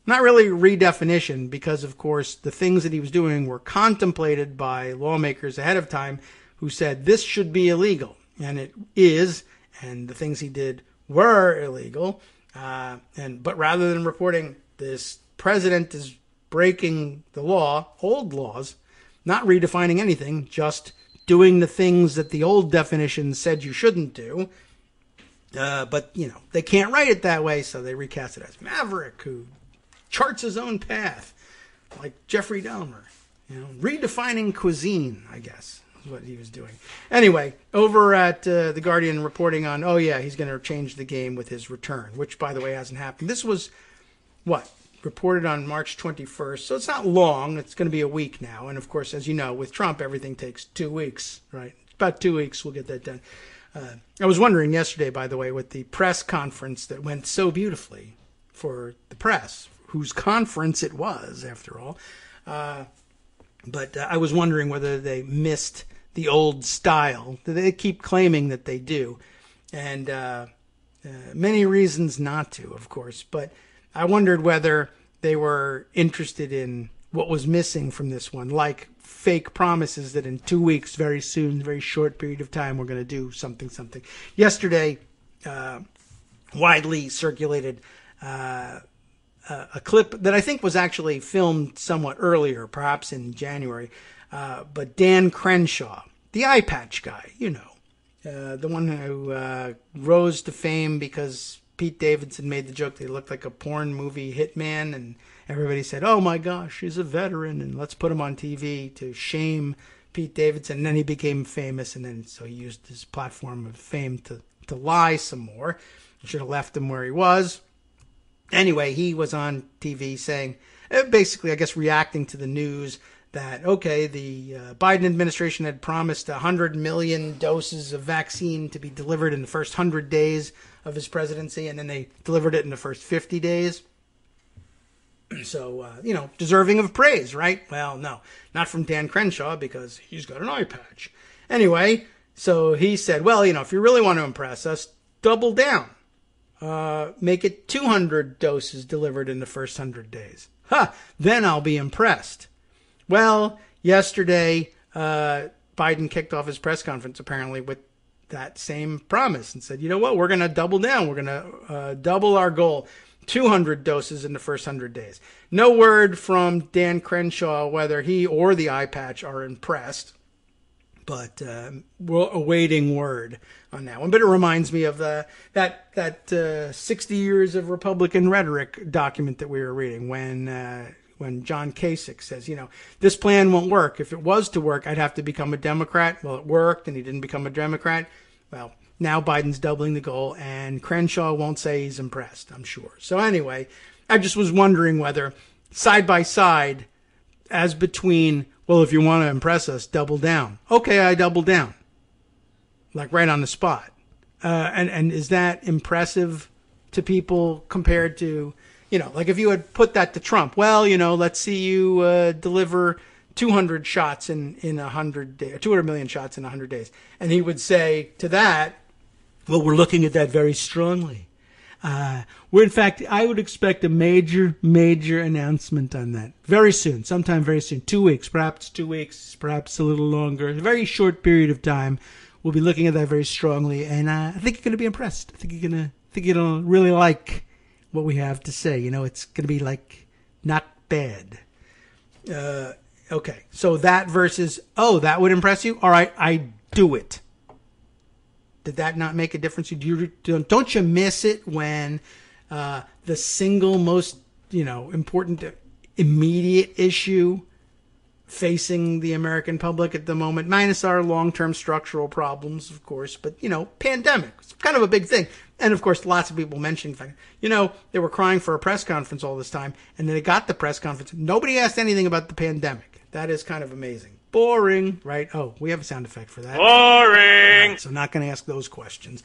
not really redefinition, because, of course, the things that he was doing were contemplated by lawmakers ahead of time who said this should be illegal. And it is, and the things he did were illegal. But rather than reporting this president is breaking the law, old laws, not redefining anything, just doing the things that the old definition said you shouldn't do. But, they can't write it that way, so they recast it as Maverick, who charts his own path, like Jeffrey Dahmer. Redefining cuisine, I guess, is what he was doing. Anyway, over at The Guardian reporting on, he's going to change the game with his return, which, by the way, hasn't happened. This was reported on March 21st. So it's not long. It's going to be a week now. And of course, as you know, with Trump, everything takes 2 weeks, right? About 2 weeks, we'll get that done. I was wondering yesterday, by the way, with the press conference that went so beautifully for the press, whose conference it was, after all. But I was wondering whether they missed the old style. They keep claiming that they do. And many reasons not to, of course. But I wondered whether they were interested in what was missing from this one, like fake promises that in 2 weeks, very soon, very short period of time, we're going to do something. Yesterday, widely circulated a clip that I think was actually filmed somewhat earlier, perhaps in January, but Dan Crenshaw, the eye patch guy, the one who rose to fame because Pete Davidson made the joke that he looked like a porn movie hitman, and everybody said, oh my gosh, he's a veteran, and let's put him on TV to shame Pete Davidson. And then he became famous, and then so he used his platform of fame to lie some more. He should have left him where he was. Anyway, he was on TV saying, basically, I guess, reacting to the news that, okay, the Biden administration had promised 100 million doses of vaccine to be delivered in the first 100 days of his presidency, and then they delivered it in the first 50 days. So, deserving of praise, right? Well, no, not from Dan Crenshaw, because he's got an eye patch. Anyway, so he said, well, if you really want to impress us, double down. Make it 200 doses delivered in the first 100 days. Then I'll be impressed. Well, yesterday, Biden kicked off his press conference, apparently, with that same promise and said, you know what, we're going to double down. We're going to double our goal, 200 doses in the first 100 days. No word from Dan Crenshaw whether he or the eye patch are impressed, but we're awaiting word on that one. But it reminds me of that 60 years of Republican rhetoric document that we were reading when John Kasich says, this plan won't work. If it was to work, I'd have to become a Democrat. Well, it worked, and he didn't become a Democrat. Well, now Biden's doubling the goal, and Crenshaw won't say he's impressed, I'm sure. So anyway, I just was wondering whether side by side, as between, well, if you want to impress us, double down. Okay, I double down. Like right on the spot. And is that impressive to people compared to, like if you had put that to Trump, well, let's see you deliver 200 shots in 100 days, 200 million shots in 100 days. And he would say to that, well, we're looking at that very strongly. In fact, I would expect a major announcement on that very soon, sometime very soon, 2 weeks, perhaps 2 weeks, perhaps a little longer, a very short period of time. We'll be looking at that very strongly, and I think you're going to be impressed. I think you're going to really like what we have to say. It's going to be like not bad. Okay, so that versus, oh, that would impress you? All right, I do it. Did that not make a difference? Don't you miss it when the single most, important immediate issue facing the American public at the moment, minus our long-term structural problems, of course, but, pandemic. It's kind of a big thing. And, of course, lots of people mentioned, they were crying for a press conference all this time, and then they got the press conference. Nobody asked anything about the pandemic. That is kind of amazing. Boring, right? Oh, we have a sound effect for that. Boring! Right, so not going to ask those questions.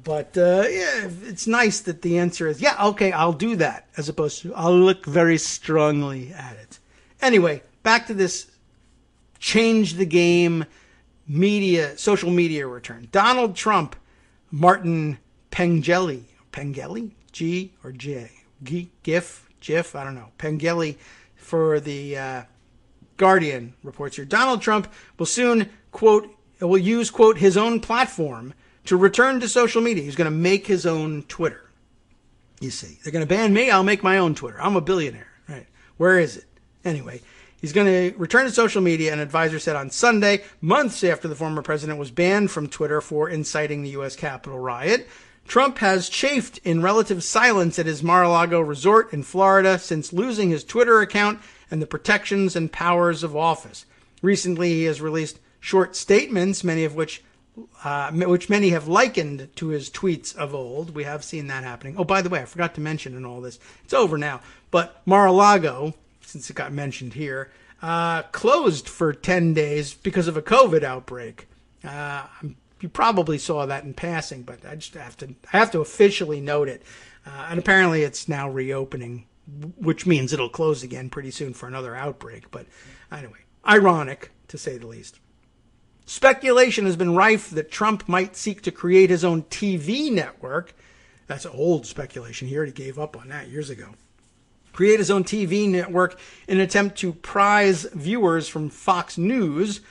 But it's nice that the answer is, yeah, okay, I'll do that, as opposed to, I'll look very strongly at it. Anyway, back to this change the game social media return. Donald Trump, Martin Pengelly, G or J? GIF, I don't know. Pengelly for the Guardian reports here. Donald Trump will soon, quote, his own platform to return to social media. He's going to make his own Twitter. You see, they're going to ban me. I'll make my own Twitter. I'm a billionaire, right? Where is it? Anyway, he's going to return to social media, an advisor said on Sunday, months after the former president was banned from Twitter for inciting the U.S. Capitol riot. Trump has chafed in relative silence at his Mar-a-Lago resort in Florida since losing his Twitter account and the protections and powers of office. Recently, he has released short statements, many of which many have likened to his tweets of old. We have seen that happening. Oh, by the way, I forgot to mention in all this, it's over now, but Mar-a-Lago, since it got mentioned here, closed for 10 days because of a COVID outbreak. You probably saw that in passing, but I have to officially note it. And apparently it's now reopening, which means it'll close again pretty soon for another outbreak. But anyway, ironic to say the least. Speculation has been rife that Trump might seek to create his own TV network. That's old speculation. He already gave up on that years ago. Create his own TV network in an attempt to prize viewers from Fox News,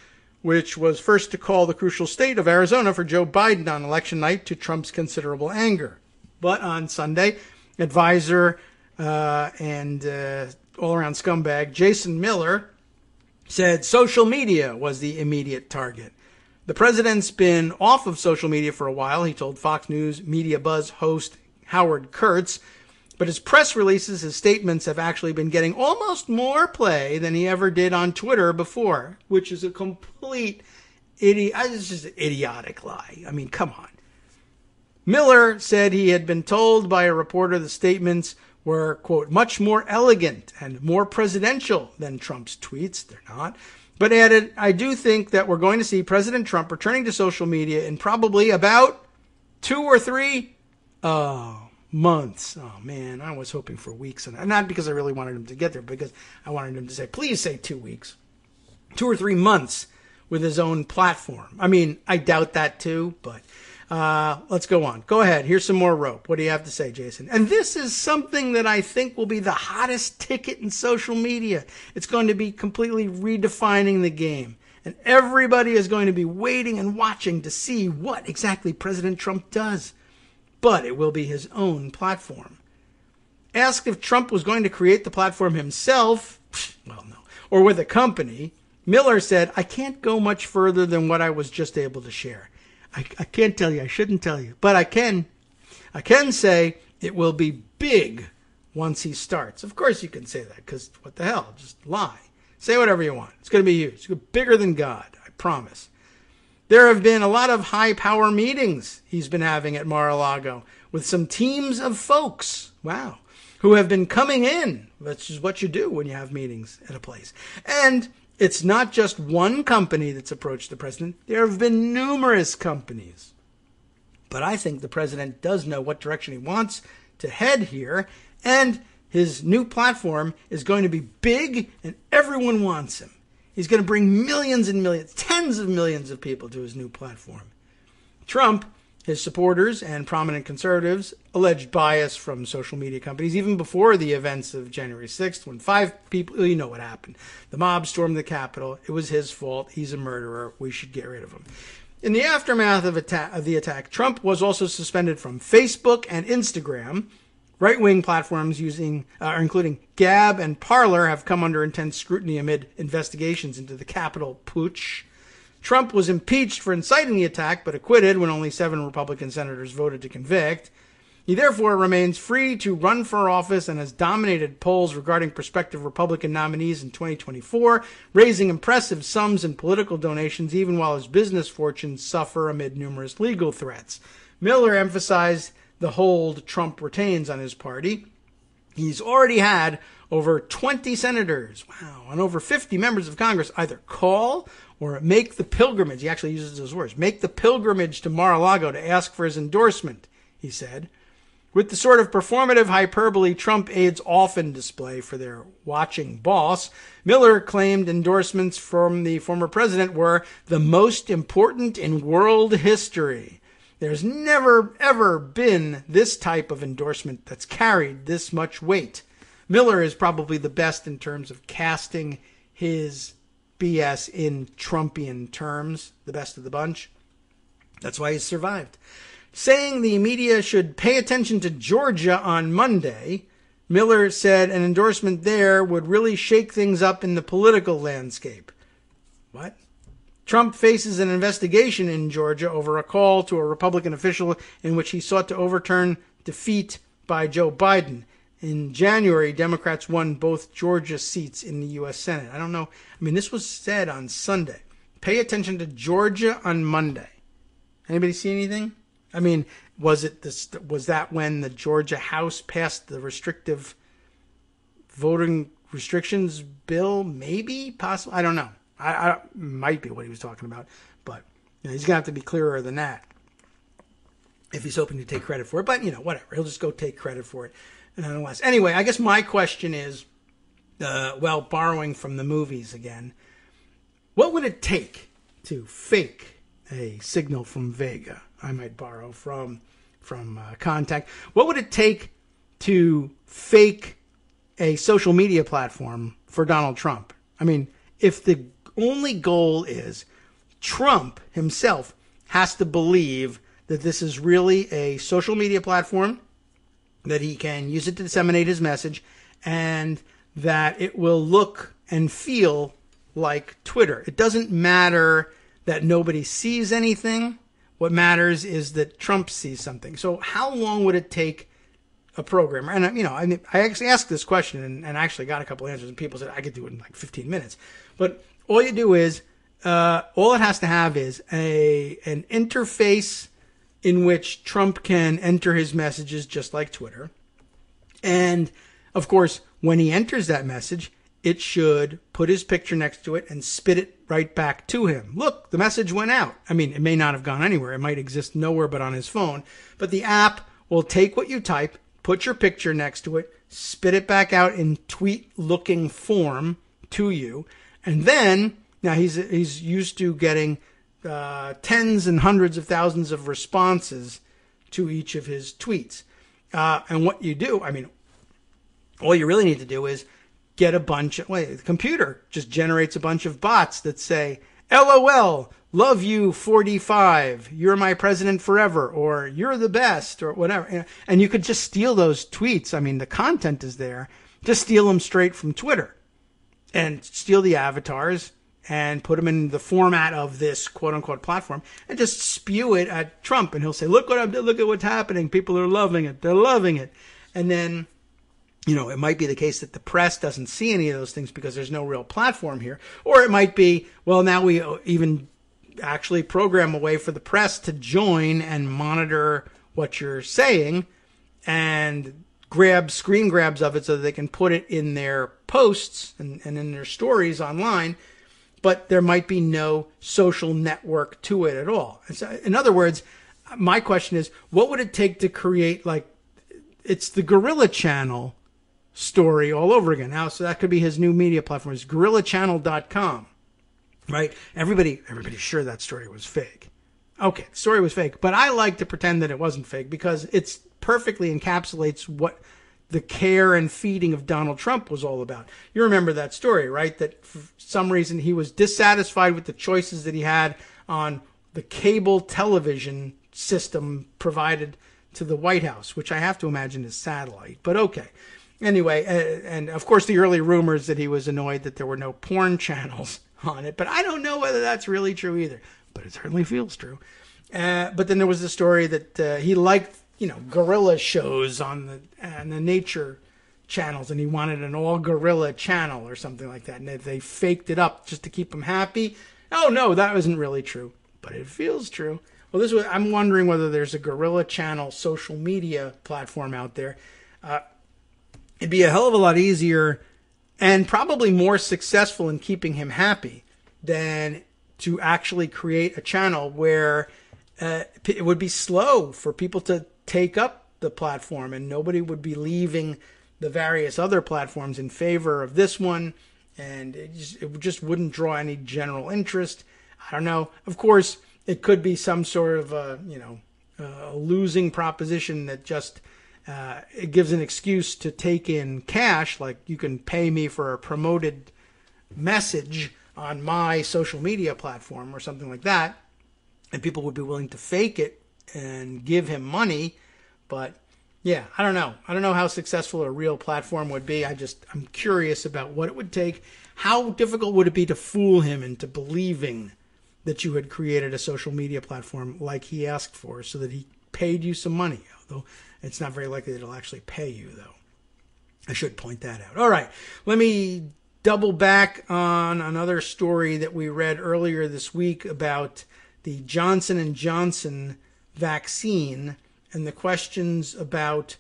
which was first to call the crucial state of Arizona for Joe Biden on election night to Trump's considerable anger. But on Sunday, advisor and all-around scumbag Jason Miller said social media was the immediate target. The president's been off of social media for a while, he told Fox News Media Buzz host Howard Kurtz. But his press releases, his statements have actually been getting almost more play than he ever did on Twitter before, which is a complete it's just an idiotic lie. I mean, come on. Miller said he had been told by a reporter the statements were, quote, much more elegant and more presidential than Trump's tweets. They're not. But added, I do think that we're going to see President Trump returning to social media in probably about 2 or 3 months. Oh, man, I was hoping for weeks. And not because I really wanted him to get there, because I wanted him to say, please say 2 weeks. 2 or 3 months with his own platform. I mean, I doubt that too, but let's go on. Go ahead. Here's some more rope. What do you have to say, Jason? And this is something that I think will be the hottest ticket in social media. It's going to be completely redefining the game. And everybody is going to be waiting and watching to see what exactly President Trump does. But it will be his own platform. Asked if Trump was going to create the platform himself, well, no, or with a company, Miller said, I can't go much further than what I was just able to share. I can't tell you. I shouldn't tell you. But I can say it will be big once he starts. Of course you can say that, because what the hell? Just lie. Say whatever you want. It's going to be huge. It's bigger than God. I promise. There have been a lot of high-power meetings he's been having at Mar-a-Lago with some teams of folks, wow, who have been coming in. That's just what you do when you have meetings at a place. And it's not just one company that's approached the president. There have been numerous companies. But I think the president does know what direction he wants to head here, and his new platform is going to be big, and everyone wants him. He's going to bring millions and millions, tens of millions of people to his new platform. Trump, his supporters, and prominent conservatives alleged bias from social media companies even before the events of January 6th when 5 people, you know what happened. The mob stormed the Capitol. It was his fault. He's a murderer. We should get rid of him. In the aftermath of the attack, Trump was also suspended from Facebook and Instagram. Right-wing platforms including Gab and Parler have come under intense scrutiny amid investigations into the Capitol putsch. Trump was impeached for inciting the attack, but acquitted when only 7 Republican senators voted to convict. He therefore remains free to run for office and has dominated polls regarding prospective Republican nominees in 2024, raising impressive sums in political donations even while his business fortunes suffer amid numerous legal threats. Miller emphasized the hold Trump retains on his party. He's already had over 20 senators, and over 50 members of Congress either call or make the pilgrimage. He actually uses those words. Make the pilgrimage to Mar-a-Lago to ask for his endorsement, he said. With the sort of performative hyperbole Trump aides often display for their watching boss, Miller claimed endorsements from the former president were the most important in world history. There's never, ever been this type of endorsement that's carried this much weight. Miller is probably the best in terms of casting his BS in Trumpian terms, the best of the bunch. That's why he's survived. Saying the media should pay attention to Georgia on Monday, Miller said an endorsement there would really shake things up in the political landscape. What? Trump faces an investigation in Georgia over a call to a Republican official in which he sought to overturn defeat by Joe Biden. In January, Democrats won both Georgia seats in the U.S. Senate. I don't know. I mean, this was said on Sunday. Pay attention to Georgia on Monday. Anybody see anything? I mean, was that when the Georgia House passed the restrictive voting restrictions bill? Maybe, possibly. I don't know. I might be what he was talking about, but he's gonna have to be clearer than that if he's hoping to take credit for it. But whatever. He'll just go take credit for it, nonetheless. Anyway, I guess my question is, borrowing from the movies again, what would it take to fake a signal from Vega? I might borrow from Contact. What would it take to fake a social media platform for Donald Trump? I mean, if the only goal is Trump himself has to believe that this is really a social media platform, that he can use it to disseminate his message, and that it will look and feel like Twitter. It doesn't matter that nobody sees anything. What matters is that Trump sees something. So how long would it take a programmer? And I actually asked this question and actually got a couple answers, and people said I could do it in like 15 minutes. But all you do is, all it has to have is an interface in which Trump can enter his messages just like Twitter. And of course, when he enters that message, it should put his picture next to it and spit it right back to him. Look, the message went out. I mean, it may not have gone anywhere. It might exist nowhere but on his phone. But the app will take what you type, put your picture next to it, spit it back out in tweet-looking form to you. And then, now he's used to getting tens and hundreds of thousands of responses to each of his tweets. And what you do, I mean, all you really need to do is get the computer just generates a bunch of bots that say, LOL, love you 45, you're my president forever, or you're the best, or whatever. And you could just steal those tweets. I mean, the content is there. Just steal them straight from Twitter and steal the avatars and put them in the format of this quote unquote platform and just spew it at Trump. And he'll say, look at what's happening. People are loving it. They're loving it. And then, it might be the case that the press doesn't see any of those things because there's no real platform here. Or it might be, well, now we even actually program a way for the press to join and monitor what you're saying and grab screen grabs of it so that they can put it in their posts and in their stories online. But there might be no social network to it at all. So, in other words, my question is, what would it take to create, it's the Gorilla Channel story all over again. Now, so that could be his new media platform. It's gorillachannel.com, right? Everybody's sure that story was fake. Okay, the story was fake, but I like to pretend that it wasn't fake because it's perfectly encapsulates what the care and feeding of Donald Trump was all about. You remember that story, right? That for some reason he was dissatisfied with the choices that he had on the cable television system provided to the White House, which I have to imagine is satellite, but okay. Anyway, and of course the early rumors that he was annoyed that there were no porn channels on it, but I don't know whether that's really true either, but it certainly feels true. But then there was the story that he liked, gorilla shows on the nature channels, and he wanted an all gorilla channel or something like that, and they faked it up just to keep him happy. Oh no, that wasn't really true, but it feels true. Well, I'm wondering whether there's a Gorilla Channel social media platform out there. It'd be a hell of a lot easier and probably more successful in keeping him happy than to actually create a channel where it would be slow for people to take up the platform and nobody would be leaving the various other platforms in favor of this one, and it just wouldn't draw any general interest. I don't know. Of course, it could be some sort of a losing proposition that just it gives an excuse to take in cash, like you can pay me for a promoted message on my social media platform or something like that, and people would be willing to fake it and give him money. But yeah, I don't know. I don't know how successful a real platform would be. I'm curious about what it would take. How difficult would it be to fool him into believing that you had created a social media platform like he asked for so that he paid you some money? Although it's not very likely that it'll actually pay you, though. I should point that out. All right, let me double back on another story that we read earlier this week about the Johnson & Johnson vaccine and the questions about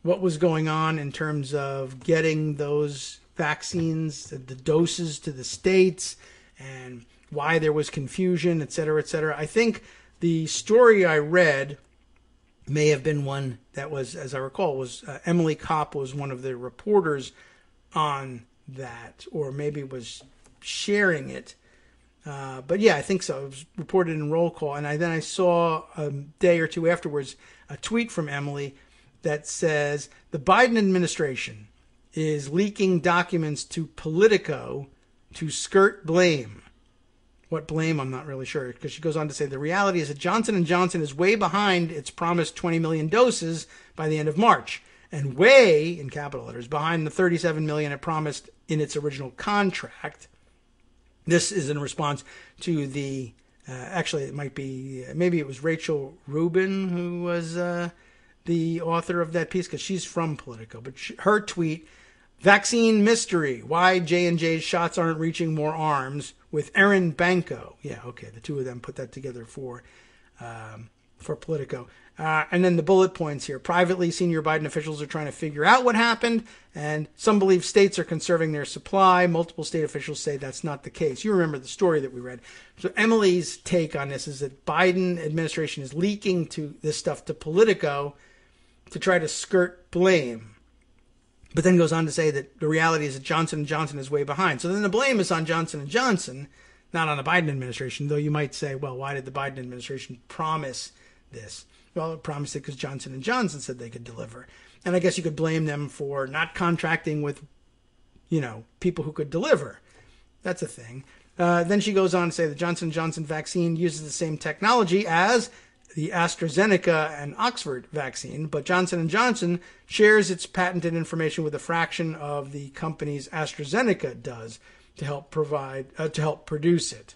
what was going on in terms of getting those vaccines, the doses to the states, and why there was confusion, et cetera, et cetera. I think the story I read may have been one that was, as I recall, was Emily Kopp was one of the reporters on that, or maybe was sharing it. But yeah, I think so. It was reported in roll call. And then I saw a day or two afterwards a tweet from Emily that says the Biden administration is leaking documents to Politico to skirt blame. What blame, I'm not really sure, because she goes on to say the reality is that Johnson & Johnson is way behind its promised 20 million doses by the end of March, and way, in capital letters, behind the 37 million it promised in its original contract. This is in response to the, actually it might be, maybe it was Rachel Rubin who was the author of that piece, because she's from Politico, but her tweet, vaccine mystery, why J&J's shots aren't reaching more arms, with Erin Banco. Yeah, okay, the two of them put that together for Politico. And then the bullet points here. Privately, senior Biden officials are trying to figure out what happened, and some believe states are conserving their supply. Multiple state officials say that's not the case. You remember the story that we read. So Emily's take on this is that Biden administration is leaking this stuff to Politico to try to skirt blame. But then goes on to say that the reality is that Johnson & Johnson is way behind. So then the blame is on Johnson & Johnson, not on the Biden administration, though you might say, well, why did the Biden administration promise this? Well, it promised it because Johnson & Johnson said they could deliver. And I guess you could blame them for not contracting with, people who could deliver. That's a thing. Then she goes on to say the Johnson & Johnson vaccine uses the same technology as the AstraZeneca and Oxford vaccine, but Johnson & Johnson shares its patented information with a fraction of the company's AstraZeneca does to help produce it.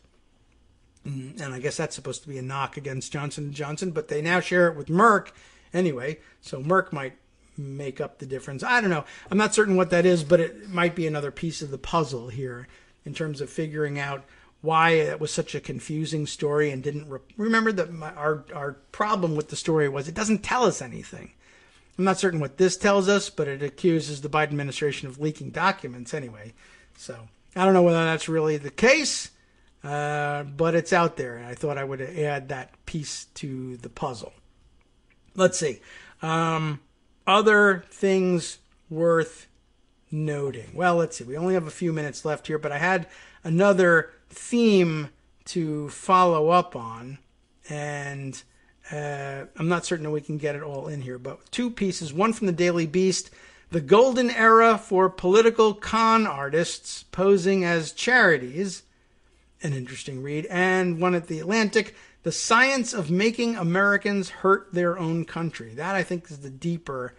And I guess that's supposed to be a knock against Johnson & Johnson, but they now share it with Merck anyway, so Merck might make up the difference. I don't know. I'm not certain what that is, but it might be another piece of the puzzle here in terms of figuring out why it was such a confusing story and didn't remember that our problem with the story was it doesn't tell us anything. I'm not certain what this tells us, but it accuses the Biden administration of leaking documents anyway. So I don't know whether that's really the case, but it's out there. And I thought I would add that piece to the puzzle. Let's see. Other things worth noting. Well, let's see. We only have a few minutes left here, but I had another theme to follow up on, and I'm not certain that we can get it all in here, but two pieces, one from the Daily Beast, the golden era for political con artists posing as charities, an interesting read, and one at the Atlantic, the science of making Americans hurt their own country. That, I think, is the deeper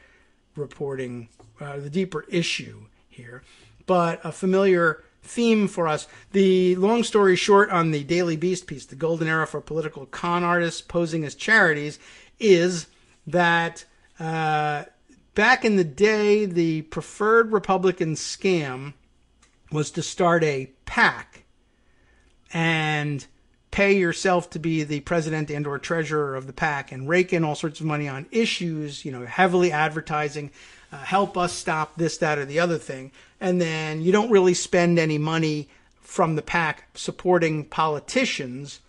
reporting, the deeper issue here, but a familiar theme for us. The long story short on the Daily Beast piece, the golden era for political con artists posing as charities, is that back in the day, the preferred Republican scam was to start a PAC and pay yourself to be the president and or treasurer of the PAC and rake in all sorts of money on issues, heavily advertising, help us stop this, that, or the other thing. And then you don't really spend any money from the PAC supporting politicians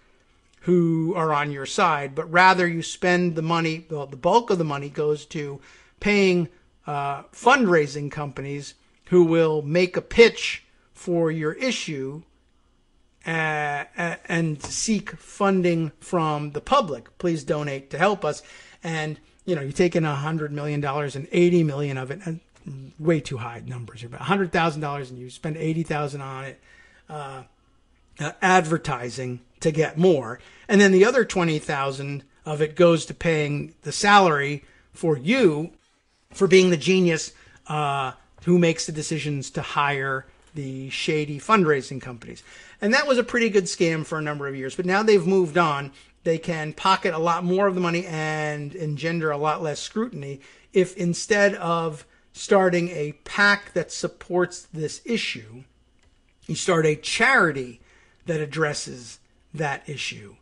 who are on your side, but rather you spend the money, the bulk of the money goes to paying fundraising companies who will make a pitch for your issue and seek funding from the public. Please donate to help us. And you take in $100 million and $80 million of it, and way too high numbers here, but $100,000 and you spend $80,000 on it, advertising to get more. And then the other $20,000 of it goes to paying the salary for you for being the genius who makes the decisions to hire the shady fundraising companies. And that was a pretty good scam for a number of years, but now they've moved on. They can pocket a lot more of the money and engender a lot less scrutiny if instead of starting a PAC that supports this issue, you start a charity that addresses that issue.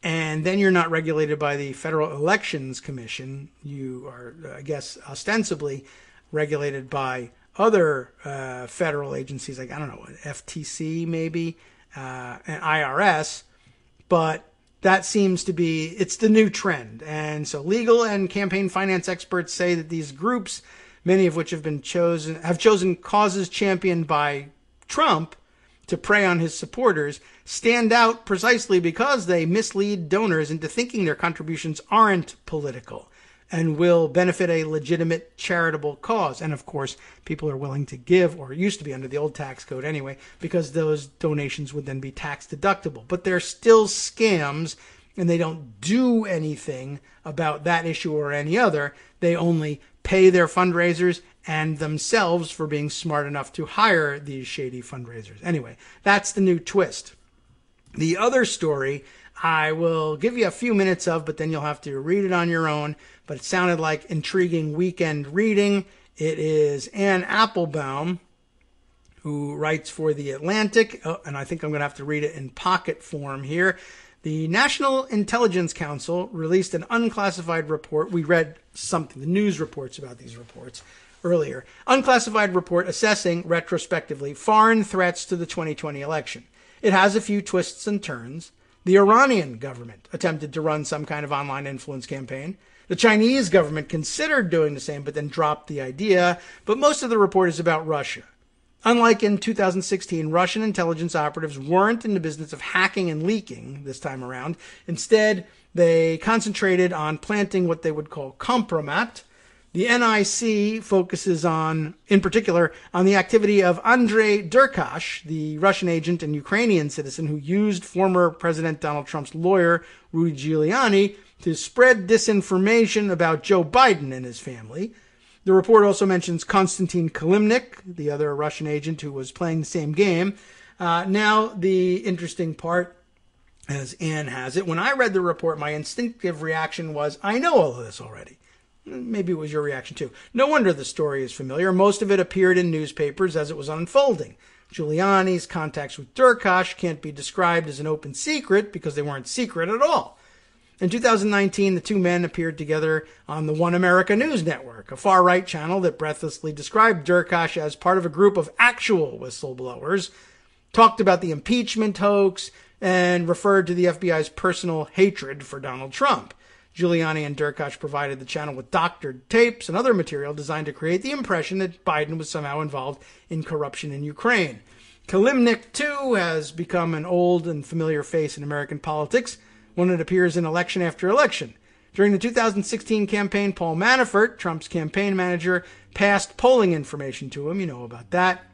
and then you're not regulated by the Federal Elections Commission. You are, I guess, ostensibly regulated by other federal agencies, like, I don't know, FTC maybe, and IRS, but that seems to be, it's the new trend. And so legal and campaign finance experts say that these groups, many of which have chosen causes championed by Trump to prey on his supporters, stand out precisely because they mislead donors into thinking their contributions aren't political and will benefit a legitimate charitable cause. And of course, people are willing to give, or used to be under the old tax code anyway, because those donations would then be tax deductible. But they're still scams, and they don't do anything about that issue or any other. They only pay their fundraisers and themselves for being smart enough to hire these shady fundraisers. Anyway, that's the new twist. The other story I will give you a few minutes of, but then you'll have to read it on your own. But it sounded like intriguing weekend reading. It is Ann Applebaum, who writes for The Atlantic, and I think I'm going to have to read it in pocket form here. The National Intelligence Council released an unclassified report. We read something, the news reports about these reports earlier. Unclassified report assessing, retrospectively, foreign threats to the 2020 election. It has a few twists and turns. The Iranian government attempted to run some kind of online influence campaign. The Chinese government considered doing the same, but then dropped the idea. But most of the report is about Russia. Unlike in 2016, Russian intelligence operatives weren't in the business of hacking and leaking this time around. Instead, they concentrated on planting what they would call compromat. The NIC focuses on, in particular, on the activity of Andrei Derkash, the Russian agent and Ukrainian citizen who used former President Donald Trump's lawyer, Rudy Giuliani, to spread disinformation about Joe Biden and his family. The report also mentions Konstantin Kilimnik, the other Russian agent who was playing the same game. Now, the interesting part, as Anne has it, when I read the report, my instinctive reaction was, I know all of this already. Maybe it was your reaction too. No wonder the story is familiar. Most of it appeared in newspapers as it was unfolding. Giuliani's contacts with Derkash can't be described as an open secret because they weren't secret at all. In 2019, the two men appeared together on the One America News Network, a far-right channel that breathlessly described Derkash as part of a group of actual whistleblowers, talked about the impeachment hoax, and referred to the FBI's personal hatred for Donald Trump. Giuliani and Derkash provided the channel with doctored tapes and other material designed to create the impression that Biden was somehow involved in corruption in Ukraine. Kilimnik, too, has become an old and familiar face in American politics, one that appears in election after election. During the 2016 campaign, Paul Manafort, Trump's campaign manager, passed polling information to him. You know about that.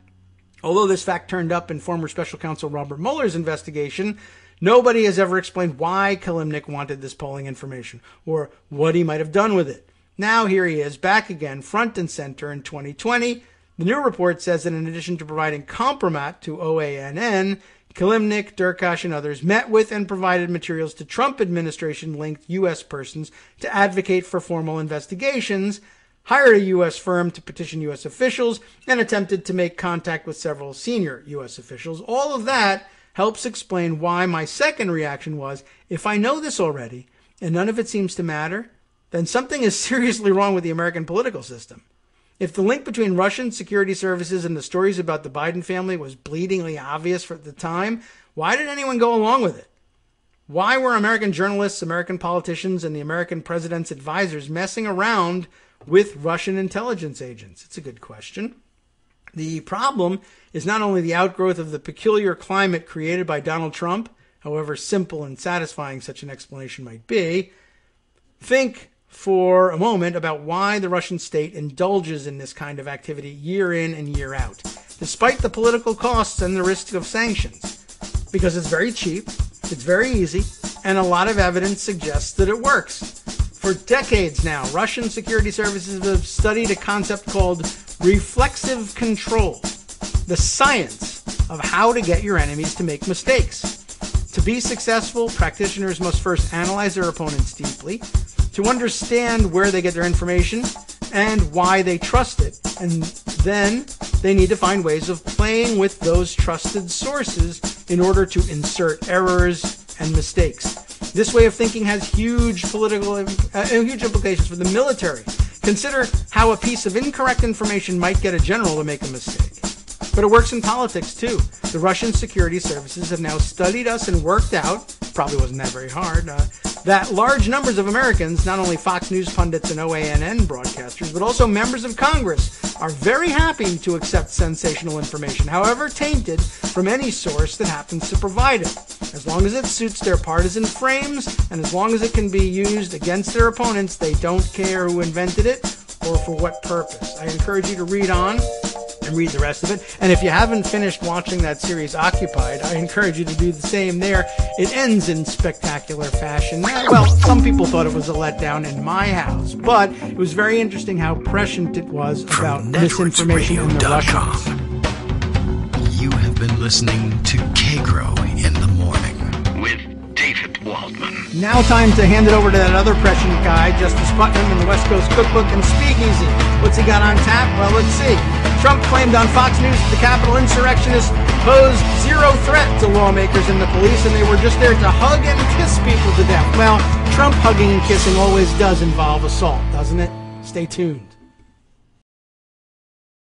Although this fact turned up in former special counsel Robert Mueller's investigation, nobody has ever explained why Kilimnik wanted this polling information or what he might have done with it. Now here he is, back again, front and center in 2020. The new report says that in addition to providing compromat to OANN, Kilimnik, Derkash, and others met with and provided materials to Trump administration-linked U.S. persons to advocate for formal investigations, hired a U.S. firm to petition U.S. officials, and attempted to make contact with several senior U.S. officials. All of that helps explain why my second reaction was, if I know this already, and none of it seems to matter, then something is seriously wrong with the American political system. If the link between Russian security services and the stories about the Biden family was bleedingly obvious for the time, why did anyone go along with it? Why were American journalists, American politicians, and the American president's advisors messing around with Russian intelligence agents? It's a good question. The problem is not only the outgrowth of the peculiar climate created by Donald Trump, however simple and satisfying such an explanation might be. Think for a moment about why the Russian state indulges in this kind of activity year in and year out, despite the political costs and the risk of sanctions. Because it's very cheap, it's very easy, and a lot of evidence suggests that it works. For decades now, Russian security services have studied a concept called reflexive control, the science of how to get your enemies to make mistakes. To be successful, practitioners must first analyze their opponents deeply, to understand where they get their information and why they trust it. And then they need to find ways of playing with those trusted sources in order to insert errors and mistakes. This way of thinking has huge huge implications for the military. Consider how a piece of incorrect information might get a general to make a mistake. But it works in politics, too. The Russian security services have now studied us and worked out, probably wasn't that very hard, that large numbers of Americans, not only Fox News pundits and OANN broadcasters, but also members of Congress, are very happy to accept sensational information, however tainted, from any source that happens to provide it, as long as it suits their partisan frames, and as long as it can be used against their opponents. They don't care who invented it or for what purpose. I encourage you to read on and read the rest of it. And if you haven't finished watching that series Occupied, I encourage you to do the same there. It ends in spectacular fashion. Well, some people thought it was a letdown in my house, but it was very interesting how prescient it was about misinformation in the Russians. You have been listening to Kagro in the Morning with David Waldman. Now time to hand it over to that other prescient guy, Justice Putnam in the West Coast Cookbook and Speakeasy. What's he got on tap? Well, let's see. Trump claimed on Fox News that the Capitol insurrectionists posed zero threat to lawmakers and the police, and they were just there to hug and kiss people to death. Well, Trump hugging and kissing always does involve assault, doesn't it? Stay tuned.